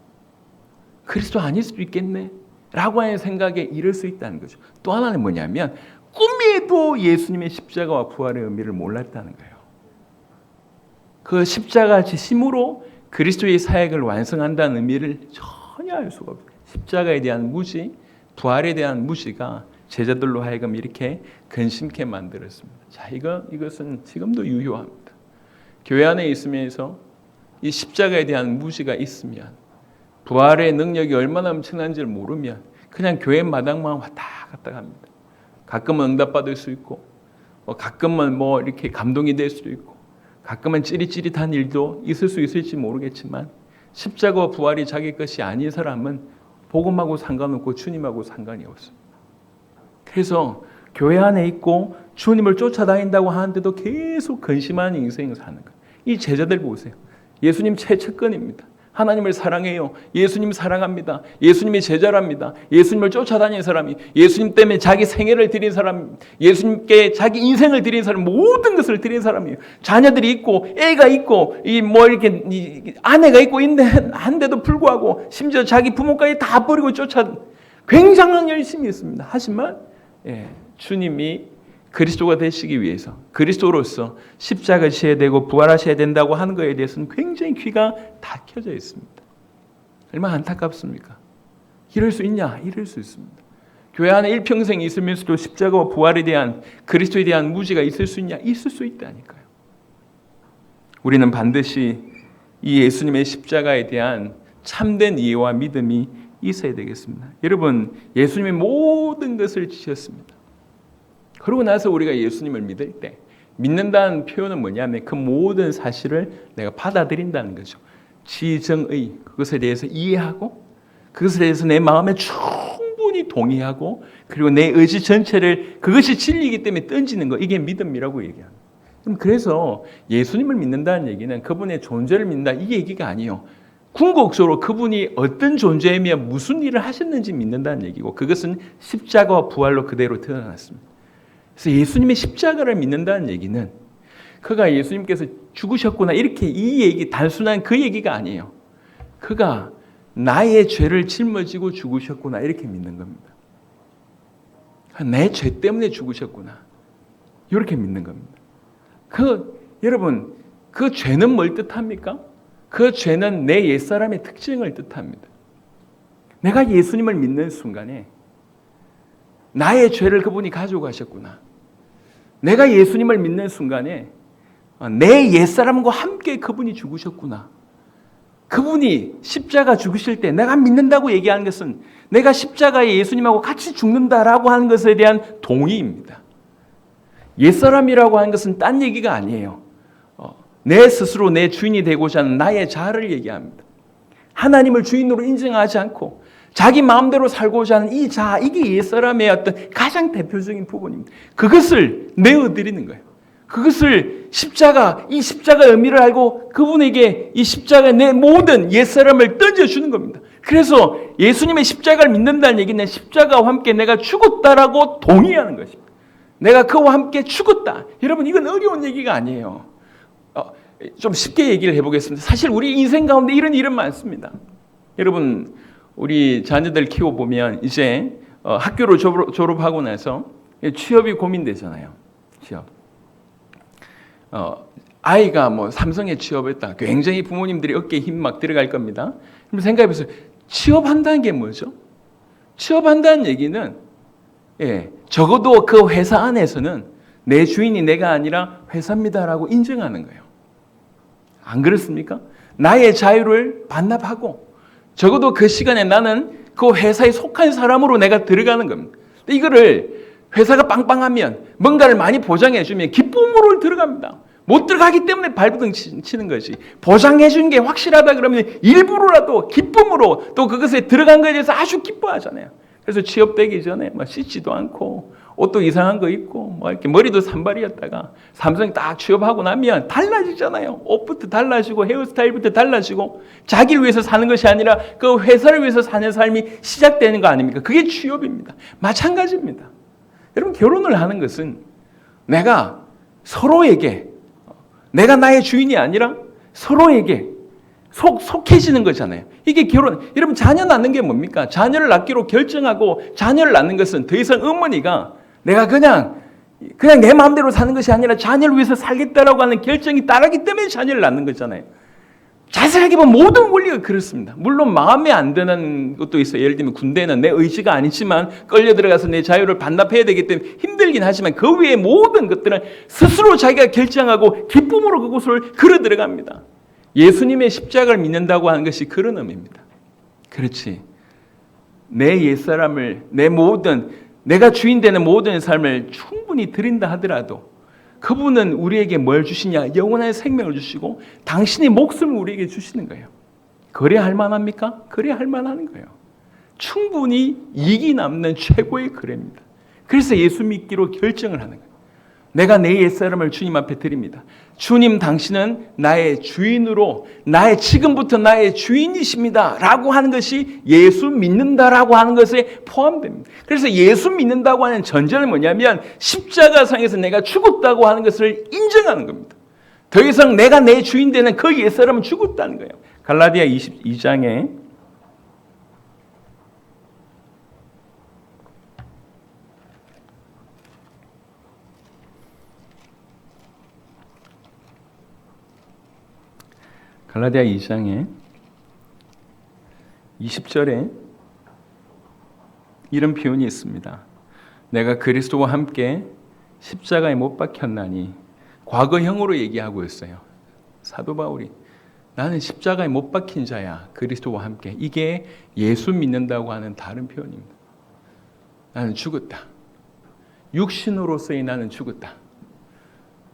그리스도 아닐 수도 있겠네? 라고 하는 생각에 이를 수 있다는 거죠. 또 하나는 뭐냐면 꿈에도 예수님의 십자가와 부활의 의미를 몰랐다는 거예요. 그 십자가 지심으로 그리스도의 사역을 완성한다는 의미를 전혀 알 수가 없어요. 십자가에 대한 무지, 부활에 대한 무지가 제자들로 하여금 이렇게 근심케 만들었습니다. 자, 이것은 지금도 유효합니다. 교회 안에 있으면서 이 십자가에 대한 무지가 있으면 부활의 능력이 얼마나 엄청난지를 모르면 그냥 교회 마당만 왔다 갔다 합니다. 가끔은 응답받을 수 있고 가끔은 뭐 이렇게 감동이 될 수도 있고 가끔은 찌릿찌릿한 일도 있을 수 있을지 모르겠지만 십자가와 부활이 자기 것이 아닌 사람은 복음하고 상관없고 주님하고 상관이 없습니다. 그래서 교회 안에 있고 주님을 쫓아다닌다고 하는데도 계속 근심하는 인생을 사는 거예요. 이 제자들 보세요. 예수님 최측근입니다. 하나님을 사랑해요. 예수님 사랑합니다. 예수님의 제자랍니다. 예수님을 쫓아다니는 사람이, 예수님 때문에 자기 생애를 드린 사람, 예수님께 자기 인생을 드린 사람, 모든 것을 드린 사람이에요. 자녀들이 있고, 애가 있고, 이렇게 아내가 있고 한데도 불구하고, 심지어 자기 부모까지 다 버리고 굉장한 열심이 있습니다. 하지만 주님이 그리스도가 되시기 위해서 그리스도로서 십자가 지셔야 되고 부활하셔야 된다고 하는 것에 대해서는 굉장히 귀가 다 켜져 있습니다. 얼마나 안타깝습니까? 이럴 수 있냐? 이럴 수 있습니다. 교회 안에 일평생 있으면서도 십자가와 부활에 대한 그리스도에 대한 무지가 있을 수 있냐? 있을 수 있다니까요. 우리는 반드시 이 예수님의 십자가에 대한 참된 이해와 믿음이 있어야 되겠습니다. 여러분, 예수님의 모든 것을 지셨습니다. 그러고 나서 우리가 예수님을 믿을 때 믿는다는 표현은 뭐냐면 그 모든 사실을 내가 받아들인다는 거죠. 지정의, 그것에 대해서 이해하고 그것에 대해서 내 마음에 충분히 동의하고 그리고 내 의지 전체를 그것이 진리이기 때문에 던지는 거, 이게 믿음이라고 얘기합니다. 그래서 예수님을 믿는다는 얘기는 그분의 존재를 믿는다 이 얘기가 아니에요. 궁극적으로 그분이 어떤 존재이며 무슨 일을 하셨는지 믿는다는 얘기고 그것은 십자가와 부활로 그대로 드러났습니다. 그래서 예수님의 십자가를 믿는다는 얘기는 그가 예수님께서 죽으셨구나 이렇게 이 얘기 단순한 그 얘기가 아니에요. 그가 나의 죄를 짊어지고 죽으셨구나 이렇게 믿는 겁니다. 내 죄 때문에 죽으셨구나 이렇게 믿는 겁니다. 여러분 그 죄는 뭘 뜻합니까? 그 죄는 내 옛사람의 특징을 뜻합니다. 내가 예수님을 믿는 순간에 나의 죄를 그분이 가지고 가셨구나. 내가 예수님을 믿는 순간에 내 옛사람과 함께 그분이 죽으셨구나. 그분이 십자가 죽으실 때 내가 믿는다고 얘기하는 것은 내가 십자가에 예수님하고 같이 죽는다라고 하는 것에 대한 동의입니다. 옛사람이라고 하는 것은 딴 얘기가 아니에요. 내 스스로 내 주인이 되고자 하는 나의 자아를 얘기합니다. 하나님을 주인으로 인정하지 않고 자기 마음대로 살고자 하는 이 자아, 이게 옛사람의 어떤 가장 대표적인 부분입니다. 그것을 내어드리는 거예요. 그것을 이 십자가의 의미를 알고 그분에게 이 십자가의 내 모든 옛사람을 던져주는 겁니다. 그래서 예수님의 십자가를 믿는다는 얘기는 십자가와 함께 내가 죽었다라고 동의하는 것입니다. 내가 그와 함께 죽었다. 여러분, 이건 어려운 얘기가 아니에요. 좀 쉽게 얘기를 해보겠습니다. 사실 우리 인생 가운데 이런 일은 많습니다. 여러분, 우리 자녀들 키워보면 이제 학교를 졸업하고 나서 취업이 고민되잖아요. 취업. 아이가 뭐 삼성에 취업했다. 굉장히 부모님들이 어깨에 힘 막 들어갈 겁니다. 그럼 생각해보세요. 취업한다는 게 뭐죠? 취업한다는 얘기는 적어도 그 회사 안에서는 내 주인이 내가 아니라 회사입니다라고 인정하는 거예요. 안 그렇습니까? 나의 자유를 반납하고 적어도 그 시간에 나는 그 회사에 속한 사람으로 내가 들어가는 겁니다. 이거를 회사가 빵빵하면 뭔가를 많이 보장해주면 기쁨으로 들어갑니다. 못 들어가기 때문에 발부둥 치는 것이, 보장해 주는 게 확실하다 그러면 일부러라도 기쁨으로 또 그것에 들어간 것에 대해서 아주 기뻐하잖아요. 그래서 취업되기 전에 막 씻지도 않고 옷도 이상한 거 입고 뭐 이렇게 머리도 산발이었다가 삼성에 딱 취업하고 나면 달라지잖아요. 옷부터 달라지고 헤어스타일부터 달라지고 자기를 위해서 사는 것이 아니라 그 회사를 위해서 사는 삶이 시작되는 거 아닙니까? 그게 취업입니다. 마찬가지입니다. 여러분, 결혼을 하는 것은 내가 서로에게, 내가 나의 주인이 아니라 서로에게 속해지는 거잖아요. 이게 결혼. 여러분, 자녀 낳는 게 뭡니까? 자녀를 낳기로 결정하고 자녀를 낳는 것은 더 이상 어머니가 내가 그냥 내 마음대로 사는 것이 아니라 자녀를 위해서 살겠다라고 하는 결정이 따르기 때문에 자녀를 낳는 거잖아요. 자세하게 보면 모든 원리가 그렇습니다. 물론 마음에 안 드는 것도 있어요. 예를 들면 군대는 내 의지가 아니지만 끌려 들어가서 내 자유를 반납해야 되기 때문에 힘들긴 하지만 그 외의 모든 것들은 스스로 자기가 결정하고 기쁨으로 그곳을 걸어 들어갑니다. 예수님의 십자가를 믿는다고 하는 것이 그런 의미입니다. 그렇지. 내 옛사람을, 내가 주인 되는 모든 삶을 충분히 드린다 하더라도 그분은 우리에게 뭘 주시냐? 영원한 생명을 주시고 당신의 목숨을 우리에게 주시는 거예요. 그래야 할 만합니까? 그래야 할 만한 거예요. 충분히 이익이 남는 최고의 거래입니다. 그래서 예수 믿기로 결정을 하는 거예요. 내가 내 옛사람을 주님 앞에 드립니다. 주님, 당신은 나의 주인으로, 지금부터 나의 주인이십니다 라고 하는 것이 예수 믿는다라고 하는 것에 포함됩니다. 그래서 예수 믿는다고 하는 전제는 뭐냐면 십자가상에서 내가 죽었다고 하는 것을 인정하는 겁니다. 더 이상 내가 내 주인 되는 그 옛사람은 죽었다는 거예요. 갈라디아 22장에 갈라디아 2장에 20절에 이런 표현이 있습니다. 내가 그리스도와 함께 십자가에 못 박혔나니, 과거형으로 얘기하고 있어요. 사도 바울이 나는 십자가에 못 박힌 자야, 그리스도와 함께. 이게 예수 믿는다고 하는 다른 표현입니다. 나는 죽었다. 육신으로서의 나는 죽었다.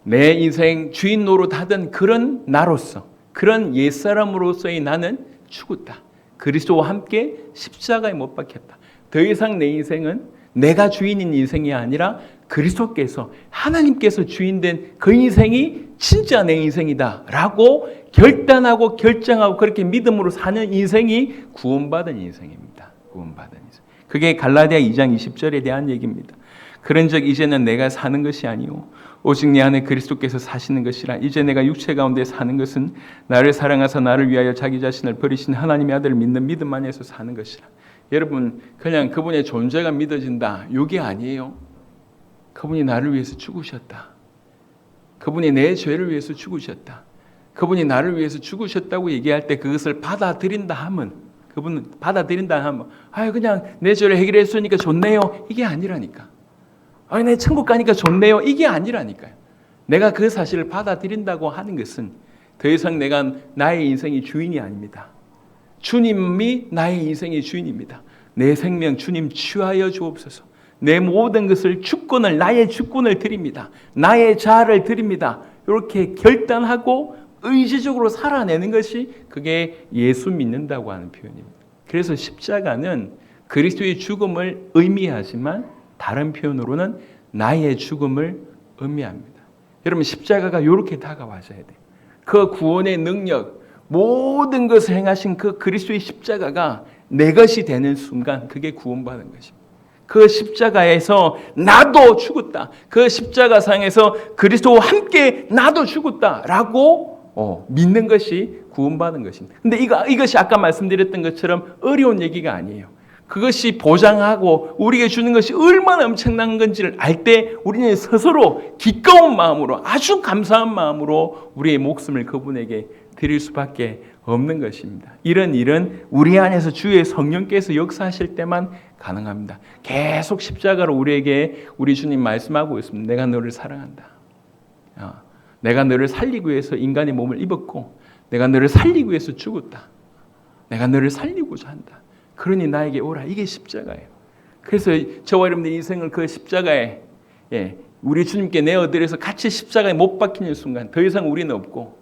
내 인생 주인 노릇하던 그런 나로서, 그런 옛사람으로서의 나는 죽었다. 그리스도와 함께 십자가에 못 박혔다. 더 이상 내 인생은 내가 주인인 인생이 아니라 그리스도께서, 하나님께서 주인된 그 인생이 진짜 내 인생이다 라고 결단하고 결정하고 그렇게 믿음으로 사는 인생이 구원받은 인생입니다. 구원받은 인생. 그게 갈라디아 2장 20절에 대한 얘기입니다. 그런즉 이제는 내가 사는 것이 아니오 오직 내 안에 그리스도께서 사시는 것이라. 이제 내가 육체 가운데 사는 것은 나를 사랑하사 나를 위하여 자기 자신을 버리신 하나님의 아들을 믿는 믿음 안에서 사는 것이라. 여러분, 그냥 그분의 존재가 믿어진다, 이게 아니에요. 그분이 나를 위해서 죽으셨다. 그분이 내 죄를 위해서 죽으셨다. 그분이 나를 위해서 죽으셨다고 얘기할 때 그것을 받아들인다 하면, 그분은 받아들인다 하면 그냥 내 죄를 해결했으니까 좋네요, 이게 아니라니까. 내 천국 가니까 좋네요, 이게 아니라니까요. 내가 그 사실을 받아들인다고 하는 것은 더 이상 내가 나의 인생의 주인이 아닙니다. 주님이 나의 인생의 주인입니다. 내 생명 주님 취하여 주옵소서. 내 모든 것을 나의 주권을 드립니다. 나의 자아를 드립니다. 이렇게 결단하고 의지적으로 살아내는 것이, 그게 예수 믿는다고 하는 표현입니다. 그래서 십자가는 그리스도의 죽음을 의미하지만 다른 표현으로는 나의 죽음을 의미합니다. 여러분 십자가가 이렇게 다가와줘야 돼요. 그 구원의 능력, 모든 것을 행하신 그 그리스도의 십자가가 내 것이 되는 순간 그게 구원받은 것입니다. 그 십자가에서 나도 죽었다. 그 십자가상에서 그리스도와 함께 나도 죽었다라고 믿는 것이 구원받은 것입니다. 근데 이것이 아까 말씀드렸던 것처럼 어려운 얘기가 아니에요. 그것이 보장하고 우리에게 주는 것이 얼마나 엄청난 건지를 알 때 우리는 스스로 기꺼운 마음으로 아주 감사한 마음으로 우리의 목숨을 그분에게 드릴 수밖에 없는 것입니다. 이런 일은 우리 안에서 주의 성령께서 역사하실 때만 가능합니다. 계속 십자가로 우리 주님 말씀하고 있습니다. 내가 너를 사랑한다. 내가 너를 살리기 위해서 인간의 몸을 입었고 내가 너를 살리기 위해서 죽었다. 내가 너를 살리고자 한다. 그러니 나에게 오라. 이게 십자가예요. 그래서 저와 여러분의 인생을 그 십자가에 우리 주님께 내어드려서 같이 십자가에 못 박히는 순간 더 이상 우리는 없고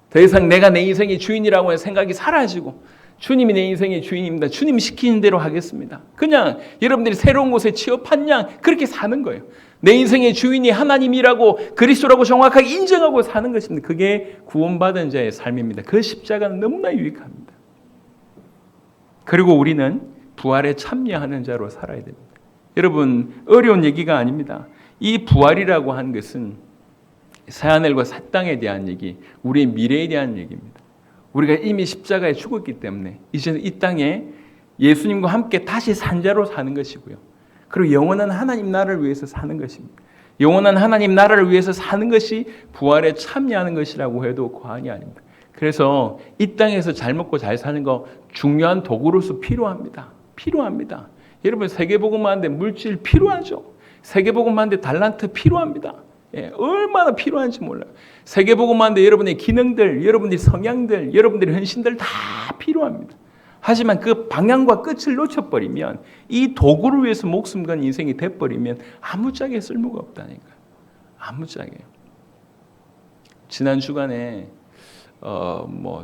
더 이상 내가 내 인생의 주인이라고 하는 생각이 사라지고 주님이 내 인생의 주인입니다. 주님 시키는 대로 하겠습니다. 그냥 여러분들이 새로운 곳에 취업한 양 그렇게 사는 거예요. 내 인생의 주인이 하나님이라고 그리스도라고 정확하게 인정하고 사는 것입니다. 그게 구원받은 자의 삶입니다. 그 십자가는 너무나 유익합니다. 그리고 우리는 부활에 참여하는 자로 살아야 됩니다. 여러분 어려운 얘기가 아닙니다. 이 부활이라고 한 것은 새하늘과 새 땅에 대한 얘기, 우리의 미래에 대한 얘기입니다. 우리가 이미 십자가에 죽었기 때문에 이제는 이 땅에 예수님과 함께 다시 산 자로 사는 것이고요. 그리고 영원한 하나님 나라를 위해서 사는 것입니다. 영원한 하나님 나라를 위해서 사는 것이 부활에 참여하는 것이라고 해도 과언이 아닙니다. 그래서 이 땅에서 잘 먹고 잘 사는 거 중요한 도구로서 필요합니다. 필요합니다. 여러분 세계복음화하는데 물질 필요하죠. 세계복음화하는데 달란트 필요합니다. 얼마나 필요한지 몰라요. 세계복음화하는데 여러분의 기능들, 여러분들의 성향들, 여러분들의 헌신들 다 필요합니다. 하지만 그 방향과 끝을 놓쳐버리면 이 도구를 위해서 목숨 건 인생이 돼버리면 아무짝에 쓸모가 없다니까요. 아무짝에. 지난 주간에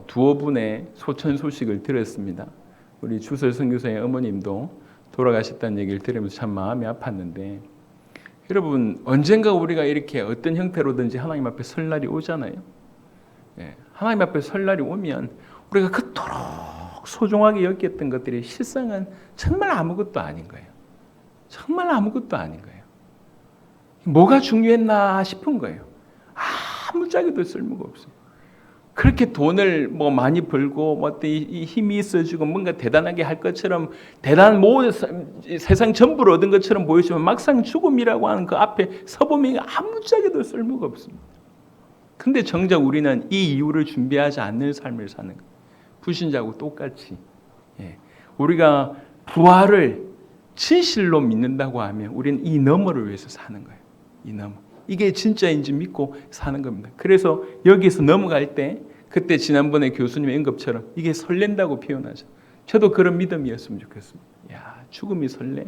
두어 분의 소천 소식을 들었습니다. 우리 주설 선교사의 어머님도 돌아가셨다는 얘기를 들으면서 참 마음이 아팠는데 여러분 언젠가 우리가 이렇게 어떤 형태로든지 하나님 앞에 설 날이 오잖아요. 하나님 앞에 설 날이 오면 우리가 그토록 소중하게 여겼던 것들이 실상은 정말 아무것도 아닌 거예요. 정말 아무것도 아닌 거예요. 뭐가 중요했나 싶은 거예요. 아무짝에도 쓸모가 없어요. 그렇게 돈을 많이 벌고 이 힘이 있어지고 뭔가 대단하게 할 것처럼 대단한 모든 세상 전부를 얻은 것처럼 보이지만 막상 죽음이라고 하는 그 앞에 서보면 아무짝에도 쓸모가 없습니다. 근데 정작 우리는 이 이유를 준비하지 않는 삶을 사는 거예요. 불신자하고 똑같이. 우리가 부활을 진실로 믿는다고 하면 우리는 이 너머를 위해서 사는 거예요. 이 너머. 이게 진짜인지 믿고 사는 겁니다. 그래서 여기서 넘어갈 때 그때 지난번에 교수님의 언급처럼 이게 설렌다고 표현하죠. 저도 그런 믿음이었으면 좋겠습니다. 야, 죽음이 설레?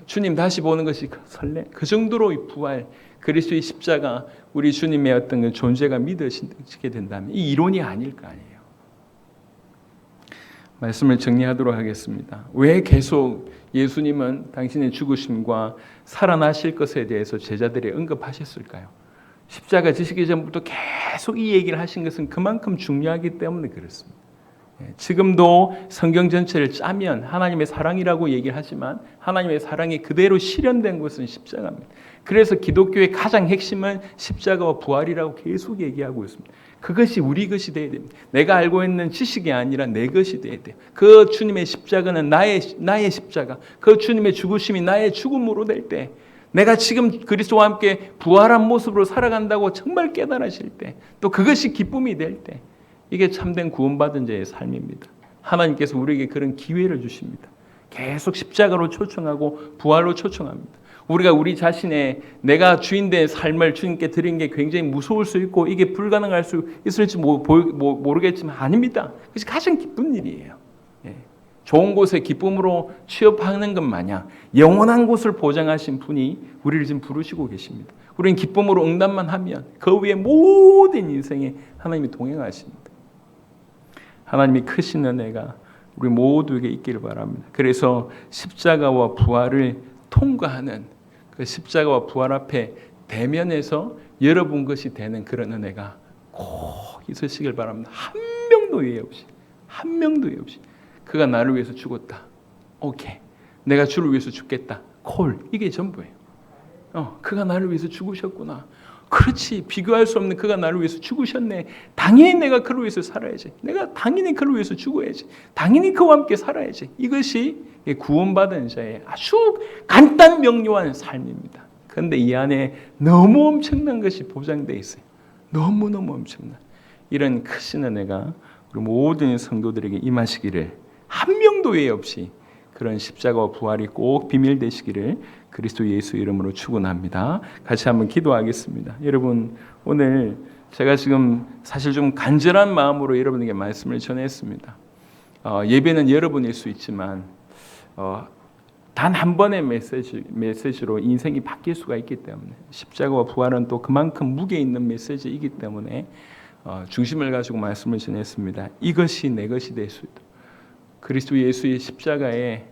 주님 다시 보는 것이 설레? 그 정도로 이 부활, 그리스도의 십자가, 우리 주님의 어떤 그 존재가 믿어지게 된다면 이 이론이 아닐 거 아니에요. 말씀을 정리하도록 하겠습니다. 왜 계속 예수님은 당신의 죽으심과 살아나실 것에 대해서 제자들이 언급하셨을까요? 십자가 지시기 전부터 계속 이 얘기를 하신 것은 그만큼 중요하기 때문에 그렇습니다. 지금도 성경 전체를 짜면 하나님의 사랑이라고 얘기를 하지만 하나님의 사랑이 그대로 실현된 것은 십자가입니다. 그래서 기독교의 가장 핵심은 십자가와 부활이라고 계속 얘기하고 있습니다. 그것이 우리 것이 되어야 됩니다. 내가 알고 있는 지식이 아니라 내 것이 되어야 돼요. 그 주님의 십자가는 나의 십자가, 그 주님의 죽으심이 나의 죽음으로 될 때, 내가 지금 그리스도와 함께 부활한 모습으로 살아간다고 정말 깨달으실 때, 또 그것이 기쁨이 될 때, 이게 참된 구원받은 자의 삶입니다. 하나님께서 우리에게 그런 기회를 주십니다. 계속 십자가로 초청하고 부활로 초청합니다. 우리가 우리 자신의 내가 주인된 삶을 주님께 드린 게 굉장히 무서울 수 있고 이게 불가능할 수 있을지 모르겠지만 아닙니다. 그것이 가장 기쁜 일이에요. 좋은 곳에 기쁨으로 취업하는 것 마냥 영원한 곳을 보장하신 분이 우리를 지금 부르시고 계십니다. 우리는 기쁨으로 응답만 하면 그 위에 모든 인생에 하나님이 동행하십니다. 하나님이 크신 은혜가 우리 모두에게 있기를 바랍니다. 그래서 십자가와 부활을 통과하는 그 십자가와 부활 앞에 대면해서 여러분 것이 되는 그런 은혜가 꼭 있으시길 바랍니다. 한 명도 예외 없이, 한 명도 예외 없이. 그가 나를 위해서 죽었다. 오케이. 내가 주를 위해서 죽겠다. 콜. 이게 전부예요. 그가 나를 위해서 죽으셨구나. 그렇지. 비교할 수 없는 그가 나를 위해서 죽으셨네. 당연히 내가 그를 위해서 살아야지. 내가 당연히 그를 위해서 죽어야지. 당연히 그와 함께 살아야지. 이것이 구원받은 자의 아주 간단 명료한 삶입니다. 그런데 이 안에 너무 엄청난 것이 보장되어 있어요. 너무너무 엄청난 이런 크신 은혜가 우리 모든 성도들에게 임하시기를 한 명도 외 없이 그런 십자가와 부활이 꼭 비밀되시기를 그리스도 예수 이름으로 축원합니다. 같이 한번 기도하겠습니다. 여러분, 오늘 제가 지금 사실 좀 간절한 마음으로 여러분에게 말씀을 전했습니다. 예배는 여러분일 수 있지만 단 한 번의 메시지로 인생이 바뀔 수가 있기 때문에, 십자가와 부활은 또 그만큼 무게 있는 메시지이기 때문에 중심을 가지고 말씀을 전했습니다. 이것이 내 것이 될 수 있도록 그리스도 예수의 십자가의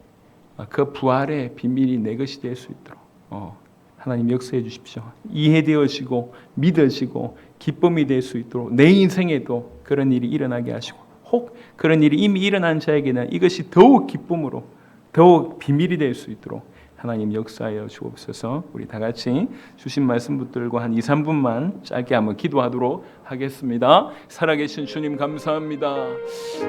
그 부활의 비밀이 내 것이 될 수 있도록 하나님 역사해 주십시오. 이해되어지고 믿어지고 기쁨이 될 수 있도록 내 인생에도 그런 일이 일어나게 하시고, 혹 그런 일이 이미 일어난 자에게는 이것이 더욱 기쁨으로 더욱 비밀이 될 수 있도록 하나님 역사하여 주옵소서. 우리 다 같이 주신 말씀 붙들고 한 2, 3분만 짧게 한번 기도하도록 하겠습니다. 살아계신 주님 감사합니다.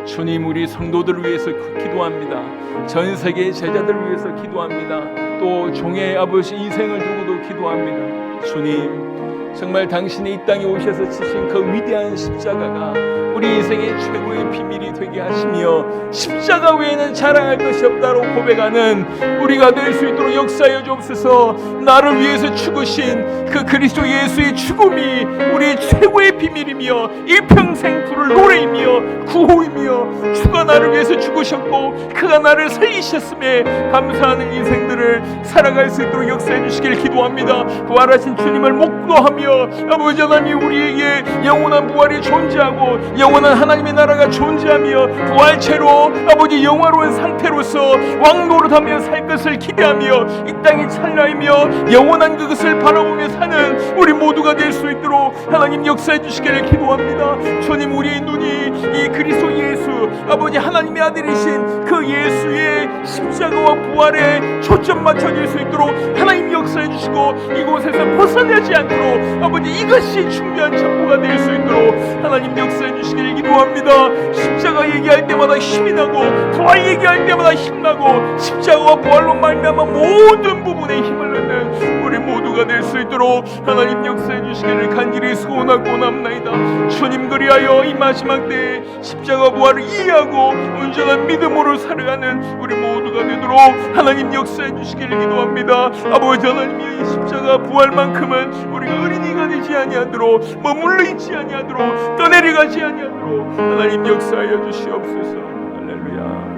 주님, 우리 성도들을 위해서 기도합니다. 전 세계 제자들을 위해서 기도합니다. 또 종의 아버지 인생을 두고도 기도합니다. 주님, 정말 당신이 이 땅에 오셔서 치신 그 위대한 십자가가 우리 인생의 최고의 비밀이 되게 하시며, 십자가 외에는 자랑할 것이 없다고 고백하는 우리가 될 수 있도록 역사하여 주옵소서. 나를 위해서 죽으신 그 그리스도 예수의 죽음이 우리의 최고의 비밀이며 일평생 부를 노래이며 구호이며, 주가 나를 위해서 죽으셨고 그가 나를 살리셨음에 감사하는 인생들을 살아갈 수 있도록 역사해 주시길 기도합니다. 부활하신 주님을 목도하며 아버지 하나님, 우리에게 영원한 부활이 존재하고 영원한 하나님의 나라가 존재하며 부활체로 아버지 영화로운 상태로서 왕노릇하며 살 것을 기대하며 이 땅이 찰나이며 영원한 그것을 바라보며 사는 우리 모두가 될 수 있도록 하나님 역사해 주시기를 기도합니다. 주님, 우리의 눈이 이 그리스도 예수 아버지 하나님의 아들이신 그 예수의 십자가와 부활에 초점 맞춰질 수 있도록 하나님 역사해 주시고, 이곳에서 벗어나지 않도록 아버지 이것이 중요한 전부가 될 수 있도록 하나님 역사해 주시기를 기도합니다. 십자가 얘기할 때마다 힘이 나고 부활 얘기할 때마다 힘나고, 십자가와 부활로 말미암아 모든 부분에 힘을 넣는 우리 모두가 될 수 있도록 하나님 역사해 주시기를 간절히 소원하고 원합나이다. 주님, 그리하여 이 마지막 때에 십자가 부활을 이해하고 온전한 믿음으로 살아가는 우리 모두가 되도록 하나님 역사해 주시기를 기도합니다. 아버지 하나님의 이 십자가 부활만큼은 우리가 어린이가 되지 아니하도록 머물러 있지 아니하도록 떠내려가지 아니하도록 하나님 역사하여 주시옵소서. 할렐루야.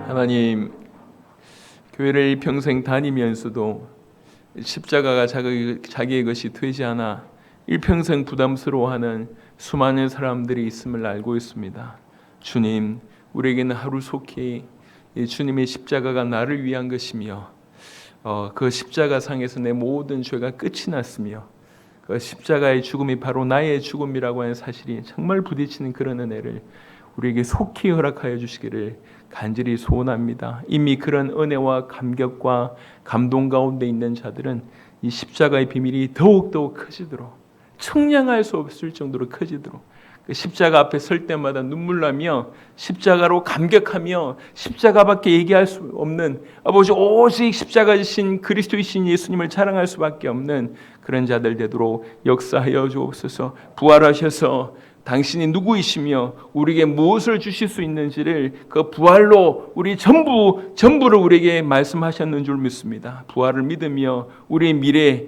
하나님, 교회를 일평생 다니면서도 십자가가 자기의 것이 되지 않아 일평생 부담스러워하는 수많은 사람들이 있음을 알고 있습니다. 주님, 우리에게는 하루속히 주님의 십자가가 나를 위한 것이며 그 십자가상에서 내 모든 죄가 끝이 났으며 그 십자가의 죽음이 바로 나의 죽음이라고 하는 사실이 정말 부딪히는 그런 은혜를 우리에게 속히 허락하여 주시기를 간절히 소원합니다. 이미 그런 은혜와 감격과 감동 가운데 있는 자들은 이 십자가의 비밀이 더욱더욱 커지도록, 청량할 수 없을 정도로 커지도록, 그 십자가 앞에 설 때마다 눈물 나며 십자가로 감격하며 십자가밖에 얘기할 수 없는, 아버지 오직 십자가이신 그리스도이신 예수님을 자랑할 수밖에 없는 그런 자들 되도록 역사하여 주옵소서. 부활하셔서 당신이 누구이시며 우리에게 무엇을 주실 수 있는지를 그 부활로 우리 전부를 우리에게 말씀하셨는 줄 믿습니다. 부활을 믿으며 우리의 미래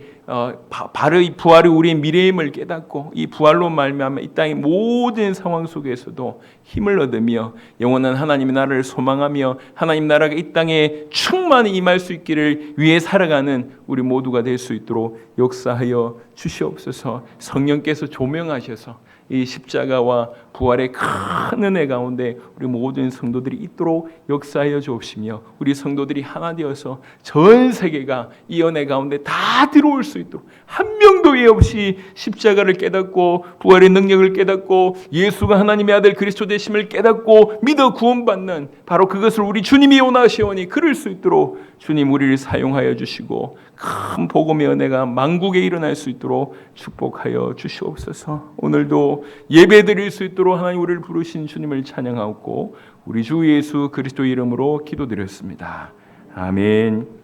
바로 이 부활이 우리의 미래임을 깨닫고 이 부활로 말미암아 이 땅의 모든 상황 속에서도 힘을 얻으며 영원한 하나님의 나라를 소망하며 하나님 나라가 이 땅에 충만히 임할 수 있기를 위해 살아가는 우리 모두가 될 수 있도록 역사하여 주시옵소서. 성령께서 조명하셔서 이 십자가와 부활의 큰 은혜 가운데 우리 모든 성도들이 있도록 역사하여 주옵시며 우리 성도들이 하나 되어서 전 세계가 이 은혜 가운데 다 들어올 수 있도록 한 명도 예 없이 십자가를 깨닫고 부활의 능력을 깨닫고 예수가 하나님의 아들 그리스도 되심을 깨닫고 믿어 구원받는 바로 그것을 우리 주님이 원하시오니 그럴 수 있도록 주님 우리를 사용하여 주시고 큰 복음의 은혜가 만국에 일어날 수 있도록 축복하여 주시옵소서. 오늘도 예배드릴 수 있도록 하나님 우리를 부르신 주님을 찬양하고 우리 주 예수 그리스도 이름으로 기도드렸습니다. 아멘.